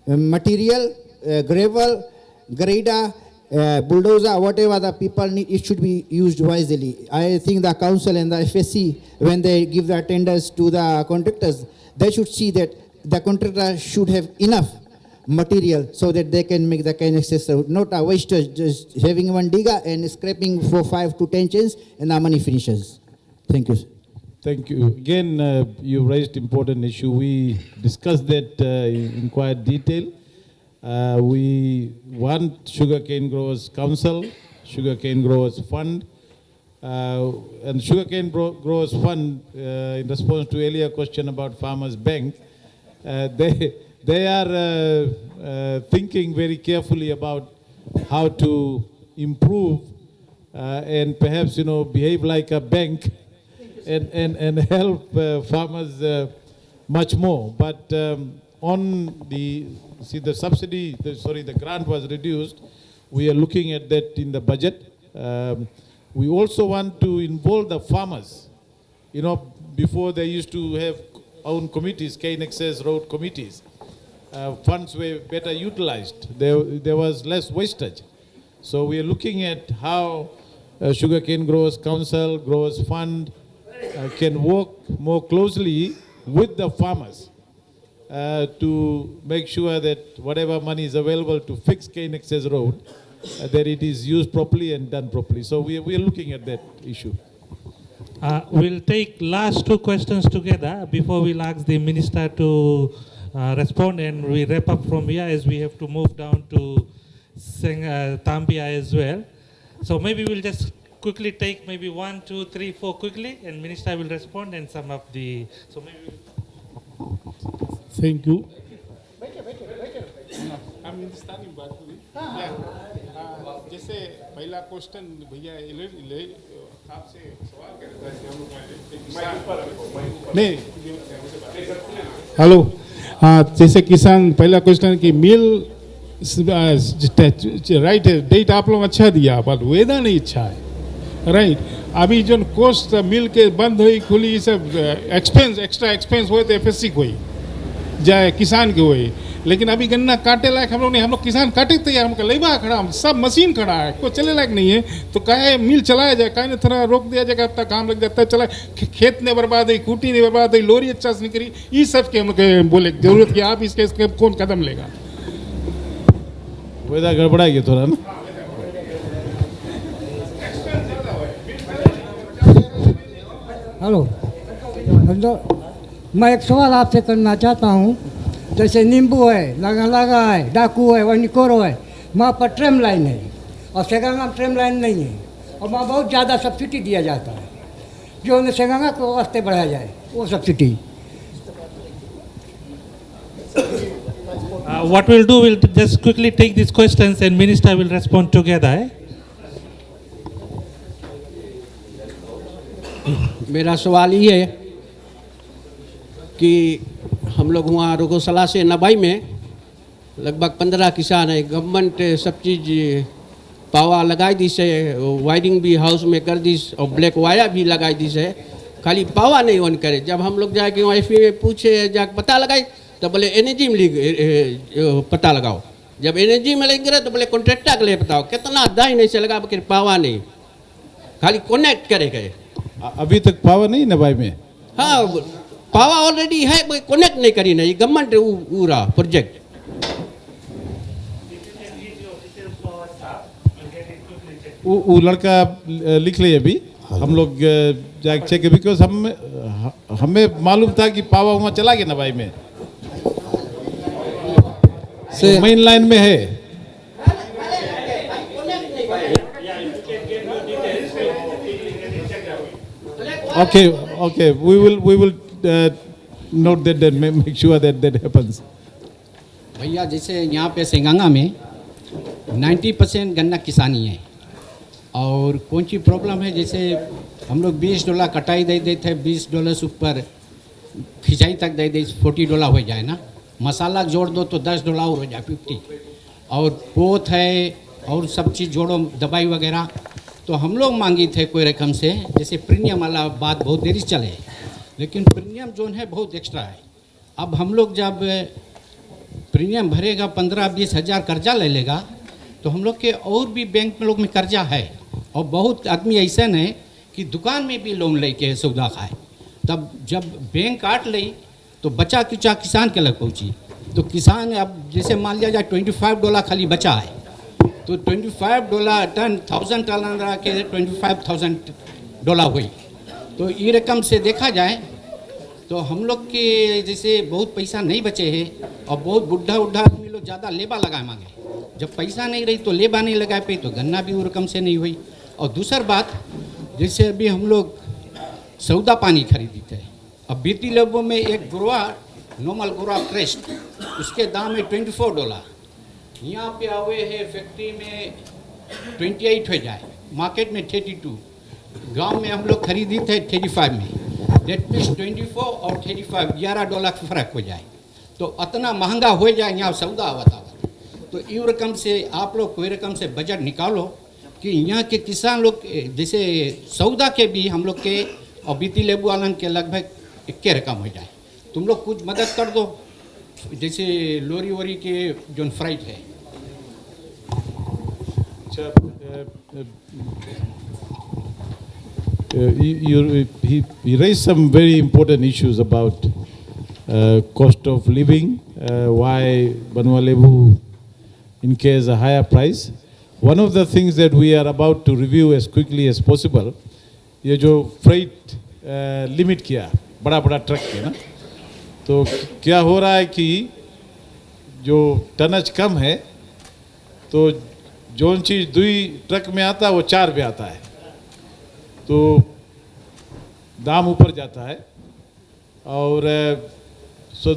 material, gravel, grader, bulldozer, whatever the people need, it should be used wisely. I think the council and the FSC, when they give the tenders to the contractors, they should see that the contractor should have enough material so that they can make the kind access road, not a wastage, just having one digger and scraping for 5 to 10 chains and the money finishes. Thank you. Thank you. Again, you raised important issue. We discussed that in quite detail. We want Sugarcane Growers Council, Sugarcane Growers Fund, and Sugarcane Growers Fund, in response to earlier question about Farmers Bank, they are thinking very carefully about how to improve and perhaps, behave like a bank and help farmers much more. But on the subsidy, the grant was reduced. We are looking at that in the budget. We also want to involve the farmers. Before they used to have own committees, cane access road committees. Funds were better utilized. There was less wastage. So we are looking at how Sugarcane Growers Council, Growers Fund can work more closely with the farmers to make sure that whatever money is available to fix cane access road, that it is used properly and done properly. So we are looking at that issue. We'll take last two questions together before we'll ask the minister to respond, and we wrap up from here as we have to move down to Tambia as well. So maybe we'll just quickly take maybe 1, 2, 3, 4 quickly, and minister will respond and sum up the. So maybe. Thank you. I'm standing back. जैसे पहला question भैया आपसे सवाल कर रहे थे नहीं hello हाँ जैसे किसान पहला क्वेश्चन कि मिल राइट है डेट आप लोग अच्छा दिया पर वेदा नहीं अच्छा है राइट अभी जो कोस्ट मिल के बंद हुई खुली सब एक्सपेंस एक्स्ट्रा एक्सपेंस हुए तो एफएससी को ही जाए किसान के हुए लेकिन अभी गन्ना काटे लायक हम लोग किसान काटे तैयार हम लेबा खड़ा सब मशीन खड़ा है कोई चले लायक नहीं है तो कहे मिल चलाया जाए कहे थोड़ा रोक दिया जाएगा अब तक काम लग जाता है चला खेत ने बर्बाद हुई कूटी ने बर्बाद हुई लोरी अच्छा से नहीं करी ये सब के हम बोले जरूरत की आप इसके कौन कदम लेगा वेदा गड़बड़ाएगी थोड़ा ना हेलो मैं एक सवाल आपसे करना चाहता हूँ जैसे नींबू है लगा है डाकू है वनिकोरो है वहाँ पर ट्रेम लाइन है और सेगंगा में ट्रेम लाइन नहीं है और वहाँ बहुत ज़्यादा सब्सिडी दिया जाता है जो उन्हें सेगंगा को वास्ते बढ़ाया जाए वो subsidy What we'll do, we'll just quickly take these questions and minister will respond together. मेरा सवाल ये है कि हम लोग वहाँ रोगोसला से नबाई में लगभग 15 किसान है गवर्नमेंट सब चीज़ पावा लगाई दी से वायरिंग भी हाउस में कर दी और ब्लैक वायर भी लगाई दी से खाली पावा नहीं ऑन करे जब हम लोग जाके वहाँ एफपी में पूछे जाके पता लगाई तो बोले एनर्जी में पता लगाओ जब एनर्जी में लग गए तो बोले कॉन्ट्रैक्टर के लिए बताओ कितना दाई नहीं से लगा फिर पावा नहीं खाली कनेक्ट करे गए अभी तक पावा नहीं नबाई में हाँ पावा ऑलरेडी है कनेक्ट नहीं करी नहीं गवर्नमेंट पूरा प्रोजेक्ट वो लड़का लिख ले अभी हम लोग जाके चेक बिकॉज हमें मालूम था कि पावा वहाँ चला गया नबाई में मेन लाइन में है Okay. We will note that and make sure that happens. भैया जैसे यहाँ पे सेंगांगा में 90% गन्ना किसानी है और कौन सी प्रॉब्लम है जैसे हम लोग $20 कटाई दे देते $20 ऊपर खिंचाई तक दे दे $40 हो जाए ना मसाला जोड़ दो तो $10 और हो जाए 50 और पोत है और सब चीज़ जोड़ो दवाई वगैरह। तो हम लोग मांगी थे कोई रकम से, जैसे प्रीमियम वाला बात बहुत देरी से चले, लेकिन प्रीमियम जो है बहुत एक्स्ट्रा है। अब हम लोग जब प्रीमियम भरेगा 15-20 हज़ार कर्जा ले लेगा, तो हम लोग के और भी बैंक में लोग में कर्जा है, और बहुत आदमी ऐसा है कि दुकान में भी लोन लेके सौदा खाए। तब जब बैंक काट ली तो बचा कुचा किसान के लग पहुँची। तो किसान अब जैसे मान लिया जाए $25 खाली बचा है, तो $25 टन 1000 टन रहा के $25,000 हुई। तो ये रकम से देखा जाए तो हम लोग के जैसे बहुत पैसा नहीं बचे हैं, और बहुत बुढ़ा आदमी लोग ज़्यादा लेबा लगाए मांगे। जब पैसा नहीं रही तो लेबा नहीं लगाए पे, तो गन्ना भी वो रकम से नहीं हुई। और दूसरी बात, जैसे अभी हम लोग सौदा पानी खरीदी थे, अब बीती लोगों में एक गुरुआ नॉर्मल गुरुआ क्रेस्ट उसके दाम है $24। यहाँ पे आवे है फैक्ट्री में 28 हो जाए, मार्केट में 32, गांव में हम लोग खरीदी थे 35 में। डेट मीन्स 24 और 35 $11 का फ़र्क हो जाए। तो इतना महंगा हो जाए यहाँ सौदा बताओ। तो इस रकम से आप लोग कोई रकम से बजट निकालो कि यहाँ के किसान लोग जैसे सौदा के भी हम लोग के और बीती लेबू वालन के लगभग इक्के रकम हो जाए। तुम लोग कुछ मदद कर दो, जैसे लोरी वोरी के जो फ्राइट है। He raised some very important issues about cost of living, why Banwa Lebu incurs a higher price. One of the things that we are about to review as quickly as possible, ये जो freight limit किया बड़ा बड़ा truck के ना, तो क्या हो रहा है कि जो टनज कम है तो जो चीज़ 2 ट्रक में आता है वो 4 में आता है, तो दाम ऊपर जाता है। और so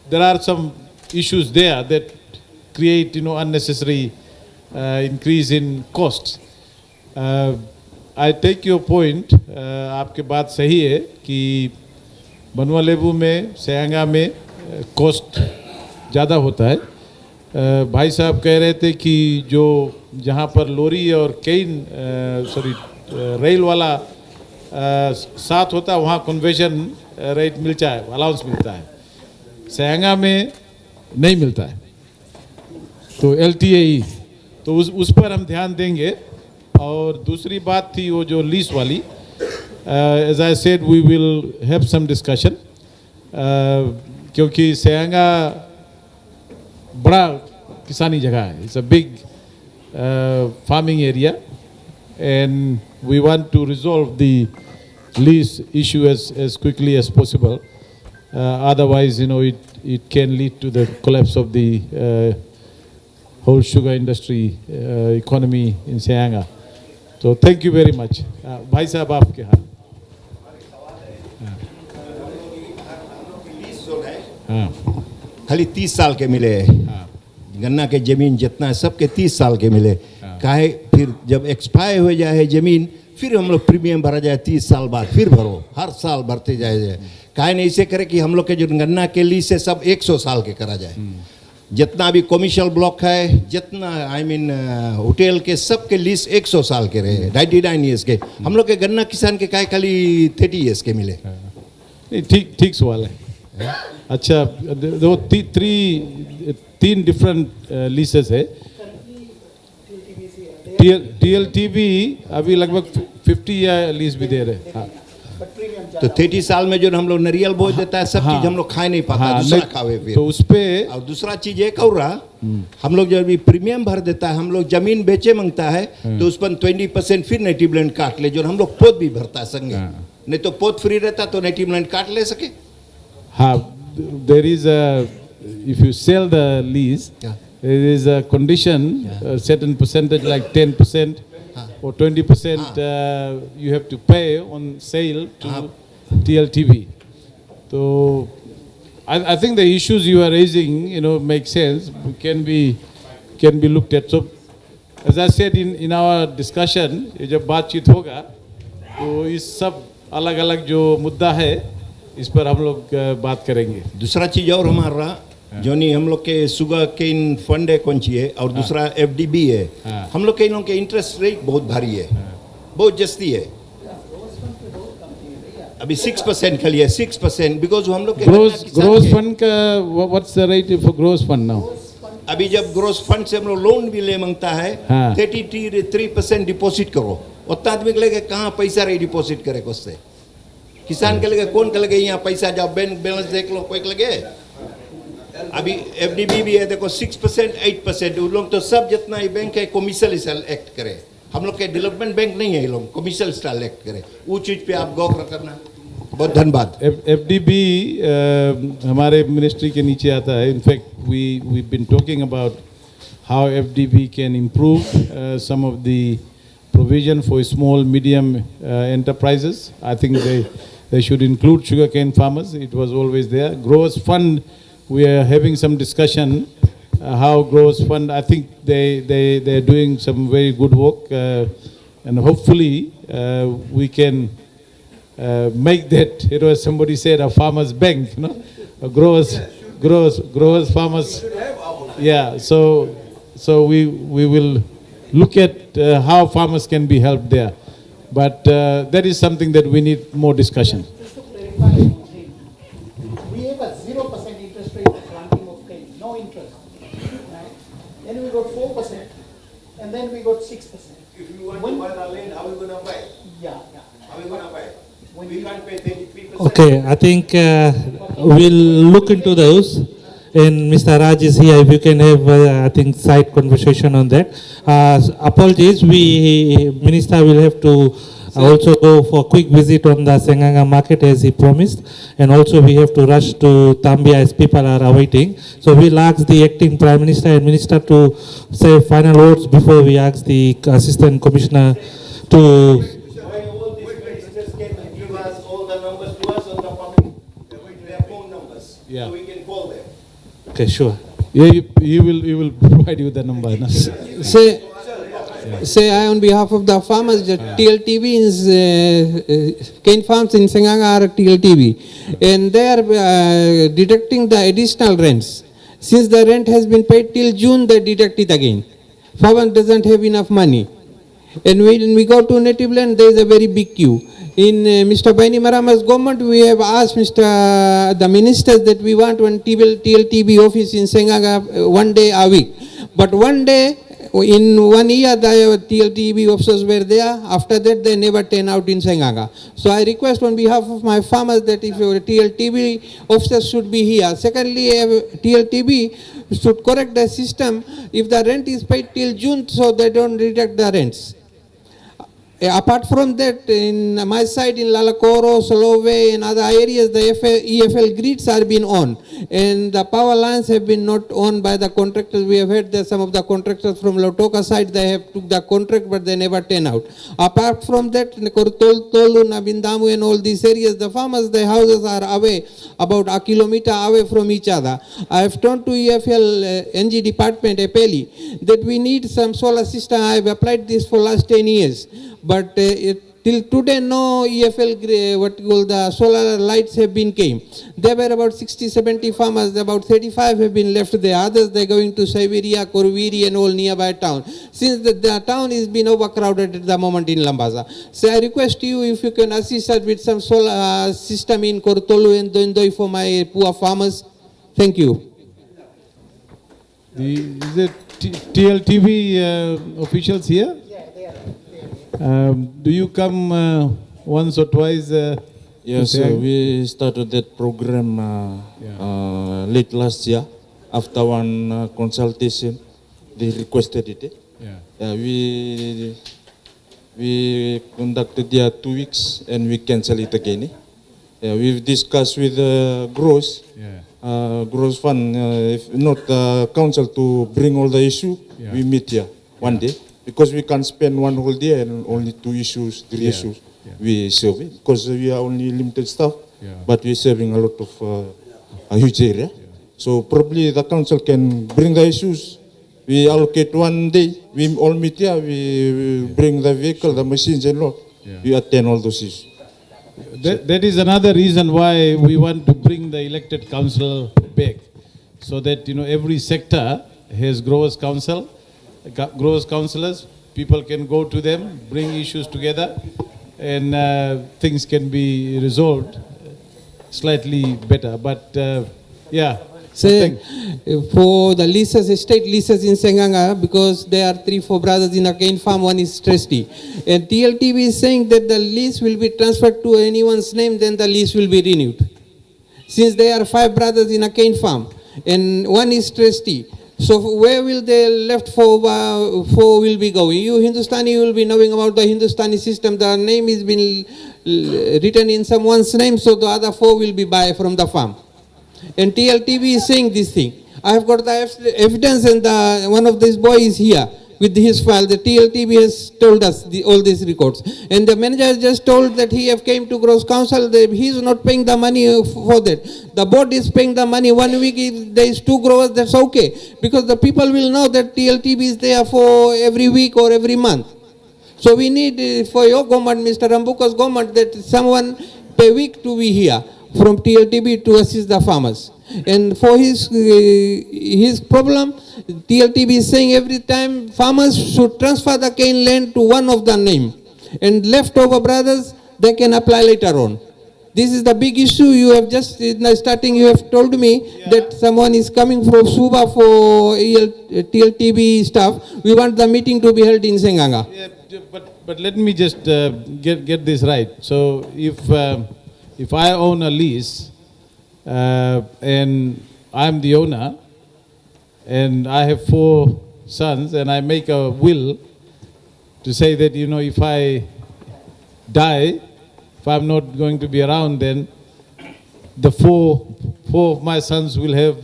there are some issues there that create unnecessary increase in costs. I take your point, आपके बात सही है कि बनवा लेबू में सेंगा में कॉस्ट ज़्यादा होता है। भाई साहब कह रहे थे कि जो जहाँ पर लोरी और रेल वाला साथ होता है वहाँ कन्वेशन रेट मिलता है, अलाउंस मिलता है, सेंगा में नहीं मिलता है। तो LTAE, तो उस पर हम ध्यान देंगे। और दूसरी बात थी वो जो लीज वाली, as I said we will have some discussion, क्योंकि सेंगा बड़ा किसानी जगह है, it's a big farming area and we want to resolve the lease issue as quickly as possible. Otherwise, it can lead to the collapse of the whole sugar industry economy in Seanga. So thank you very much. भाई साहब आपके हाथ। खाली 30 साल के मिले, गन्ना के जमीन जितना है सबके 30 साल के मिले। काहे फिर जब एक्सपायर हो जाए जमीन, फिर हम लोग प्रीमियम भरा जाए 30 साल बाद, फिर भरो, हर साल भरते जाए। काहे नहीं ऐसे करे कि हम लोग के जो गन्ना के लीज से सब 100 साल के करा जाए। जितना भी कमर्शियल ब्लॉक है, जितना होटल के सब के लीज 100 साल के रहे, 99 ईयर्स के। हम लोग के गन्ना किसान के काहे खाली 30 ईयर्स के मिले। ठीक सवाल है। अच्छा, दो 3 डिफरेंट लीसेस है। TLTV अभी लगभग 50 या लीज भी दे रहे हैं। तो 30 साल में जो हम लोग नारियल बोझ देता है, सब चीज हम लोग खा नहीं पाता, दूसरा खावे फिर। तो उस पे और दूसरा चीज एक और रहा, हम लोग जब भी प्रीमियम भर देता है, हम लोग जमीन बेचे मांगता है तो उस पर 20% फिर नेटिव लैंड काट ले, जो हम लोग पोत भी भरता है संगे। नहीं तो पोत फ्री रहता तो नेटिव लैंड काट ले सके। हाँ, there is a, if you sell the lease, there is a condition, a certain percentage like 10% or 20% you have to pay on sale to TLTV. So I think the issues you are raising, make sense, can be looked at. So as I said in our discussion, जब बातचीत होगा तो इस सब अलग-अलग जो मुद्दा है इस पर हम लोग बात करेंगे। दूसरा चीज और हमारा जोनी हम लोग के शुगर केन फंड है कौन सी है और दूसरा एफडीबी है, हम लोग के इन लोगों के इंटरेस्ट रेट बहुत भारी है, बहुत जस्ती है। अभी 6% खाली है, 6% बिकॉज हम लोग के ग्रोस फंड का what's the rate for gross fund now? अभी जब ग्रोस फंड से हम लोग लोन भी ले मांगता है, 33% डिपॉजिट करो, उतना आदमी के लगे कहाँ पैसा रही डिपॉजिट करे उससे, किसान के लगे कौन के लगे यहाँ पैसा जब बैंक बैलेंस देख लो कोई के लगे। अभी एफडीबी भी है देखो 6% 8%, उन लोग तो सब जितना ही बैंक है कमर्शियल स्टाइल एक्ट करे, हम लोग के डेवलपमेंट बैंक नहीं है, ये लोग कमर्शियल स्टाइल एक्ट करे, वो चीज पे आप गौर करना। बहुत धन्यवाद। एफडीबी हमारे मिनिस्ट्री के नीचे आता है। In fact we been talking about how FDB can improve some of the provision for small medium enterprises. I think they should include sugarcane farmers. It was always there. Growers Fund, we are having some discussion how Growers Fund, I think they're doing some very good work, and hopefully we can make that, as somebody said, a farmers bank, a growers farmers. Yeah, so we will look at how farmers can be helped there. But that is something that we need more discussion. Just to clarify, we have a 0% interest rate for planting of cane, no interest. Right? Then we got 4%, and then we got 6%. If you want to buy the land, how are we going to buy? Yeah. How are we going to buy? We can't pay 33%. Okay, I think we'll look into those. And Mr. Raj is here, if you can have, I think, side conversation on that. Apologies, Minister will have to also go for a quick visit on the Seaqaqa market as he promised. And also we have to rush to Tambia as people are awaiting. So we'll ask the acting Prime Minister and Minister to say final words before we ask the Assistant Commissioner to... Yeah. So we can call them. Okay, sure. Yeah, he will provide you the number. No? Say I on behalf of the farmers, the TLTV is cane farms in Seaqaqa are TLTV, and they are deducting the additional rents. Since the rent has been paid till June, they deduct it again. Farmer doesn't have enough money, and when we go to native land, there is a very big queue. In Mr. Baini Marama's government, we have asked the ministers that we want one TLTB office in Seaqaqa 1 day a week. But 1 day, in 1 year, the TLTB officers were there. After that, they never turn out in Seaqaqa. So I request on behalf of my farmers that if your TLTB officers should be here. Secondly, TLTB should correct the system if the rent is paid till June, so they don't deduct the rents. Apart from that, in my side in Lalakoro, Solove and other areas, the EFL grids are being on, and the power lines have been not owned by the contractors. We have heard that some of the contractors from Lautoka side, they have took the contract, but they never turn out. Apart from that, Tolu, Nabindamu and all these areas, the farmers, their houses are away, about a kilometer away from each other. I have turned to EFL NG department, Epeli, that we need some solar system. I have applied this for last 10 years. But till today, no EFL, the solar lights have been came. There were about 60-70 farmers, about 35 have been left there. Others, they're going to Siberia, Korviri and all nearby town. Since the town is been overcrowded at the moment in Lambaza. So I request you if you can assist us with some solar system in Kortolu and Dondoi for my poor farmers. Thank you. Is the TLTV officials here? Do you come once or twice? Yes, we started that program late last year. After one consultation, they requested it. We conducted 2 weeks and we cancel it again. We've discussed with Growers Fund, if not council to bring all the issue, we meet here 1 day. Because we can't spend 1 whole day and only 2 issues, 3 issues we serve it. Because we are only limited staff, but we're serving a lot of a huge area. So probably the council can bring the issues. We allocate 1 day, we all meet here, we bring the vehicle, the machines and all. We attend all those issues. That is another reason why we want to bring the elected council back. so that, every sector has growers council, growers councillors, people can go to them, bring issues together, and things can be resolved slightly better. But yeah. Say, for the leases, estate leases in Seaqaqa, because there are 3-4 brothers in a cane farm, one is trustee. And TLTB is saying that the lease will be transferred to anyone's name, then the lease will be renewed. Since there are 5 brothers in a cane farm, and one is trustee, so where will the left 4 will be going? You Hindustani will be knowing about the Hindustani system. The name is been written in someone's name, so the other 4 will be buy from the farm. And TLTB is saying this thing. I have got the evidence, and one of these boys is here with his file. The TLTB has told us all these records. And the manager has just told that he have came to Gross Council, he is not paying the money for that. The board is paying the money. 1 week, if there is 2 growers, that's okay. Because the people will know that TLTB is there for every week or every month. So we need for your government, Mr. Rambuka's government, that someone per week to be here from TLTB to assist the farmers. And for his problem, TLTB is saying every time farmers should transfer the cane land to one of the name. And leftover brothers, they can apply later on. This is the big issue. You have just, in the starting, you have told me that someone is coming from Suba for TLTB stuff. We want the meeting to be held in Seaqaqa. Yeah, but let me just get this right. So if I own a lease and I'm the owner and I have 4 sons and I make a will to say that, if I die, if I'm not going to be around, then the 4 of my sons will have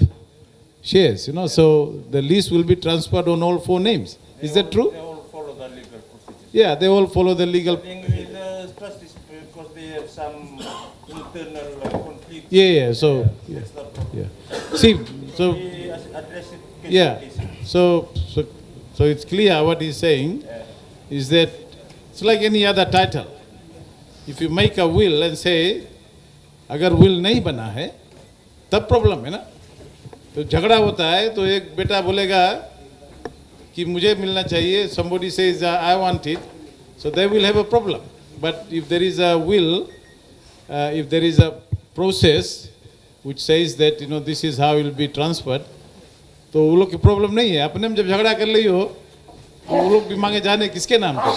shares, so the lease will be transferred on all 4 names. Is that true? They all follow the legal procedure. Yeah, they all follow the legal. I think with trustees, because they have some internal conflict. Yeah. So That's the problem. yeah. See, so We address it. yeah. So it's clear what he's saying is that it's like any other title. If you make a will and say, अगर will नहीं बना है, तब problem है ना. तो झगड़ा होता है तो एक बेटा बोलेगा कि मुझे मिलना चाहिए. Somebody says I want it, so they will have a problem. But if there is a will, if there is a process which says that this is how it will be transferred, तो वो लोग की problem नहीं है. अपने में जब झगड़ा कर ली हो तो वो लोग भी मांगे जाने किसके नाम पे.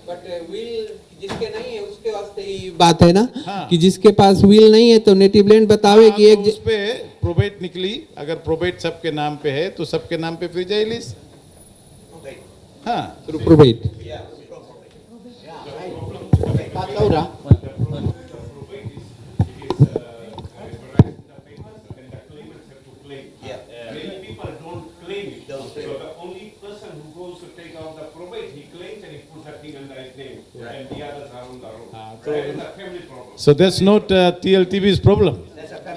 बट विल जिसके नहीं है उसके वास्ते ही बात है ना कि जिसके पास विल नहीं है तो नेटिव लैंड बतावे कि एक उस पे प्रोबेट निकली. अगर प्रोबेट सबके नाम पे है तो सबके नाम पे फिर जाए लीज. हाँ, थ्रू प्रोबेट. बात हो रहा So that's not TLTB's problem.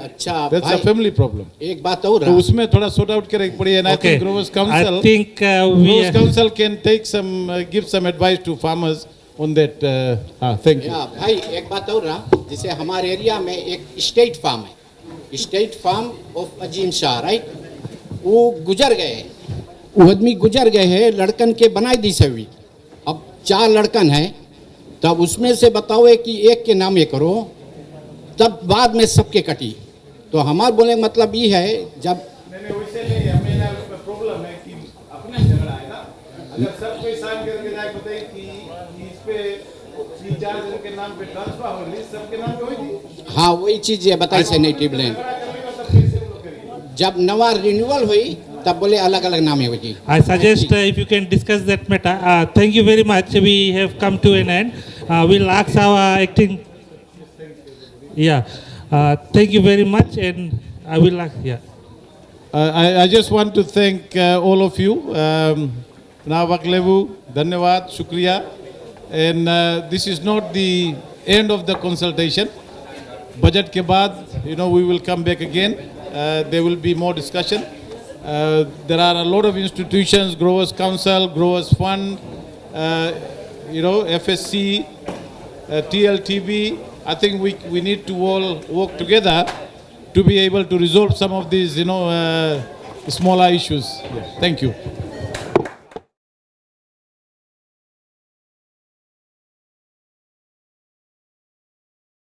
अच्छा That's a family problem. एक बात और तो उसमें थोड़ा sort out करे पड़ी. And I think Growers Council, I think Growers Council can take give some advice to farmers on that. Thank you. भाई एक बात और रहा, जैसे हमारे एरिया में एक स्टेट फार्म है, state farm of Azim Shah, right. वो गुजर गए, वो आदमी गुजर गए हैं, लड़कन के बनाई दी सभी. अब 4 लड़कन हैं, तब उसमें से बताओ कि एक के नाम ये करो, तब बाद में सबके कटी. तो हमारे बोले मतलब ये है जब वैसे नहीं, हमें प्रॉब्लम है कि अपने झगड़ा है ना. अगर सब कोई साइन करके जाए बताइए कि इस पे 3-4 जन के नाम पे ट्रांसफर हो, लिस्ट सबके नाम पे होगी. हाँ वही चीज ये बताई से नेटिव लैंड. जब नवा रिन्यूअल हुई तब बोले अलग अलग नाम है होगी. I suggest if you can discuss that matter. Thank you very much. We have come to an end. We'll ask our acting. Yeah. Thank you very much, and I will ask. Yeah. I just want to thank all of you. Nawak Levu, Dhanyawad, Shukriya. And this is not the end of the consultation. Budget ke baad, we will come back again. There will be more discussion. There are a lot of institutions, Growers Council, Growers Fund, FSC, TLTB. I think we need to all work together to be able to resolve some of these, smaller issues. Thank you.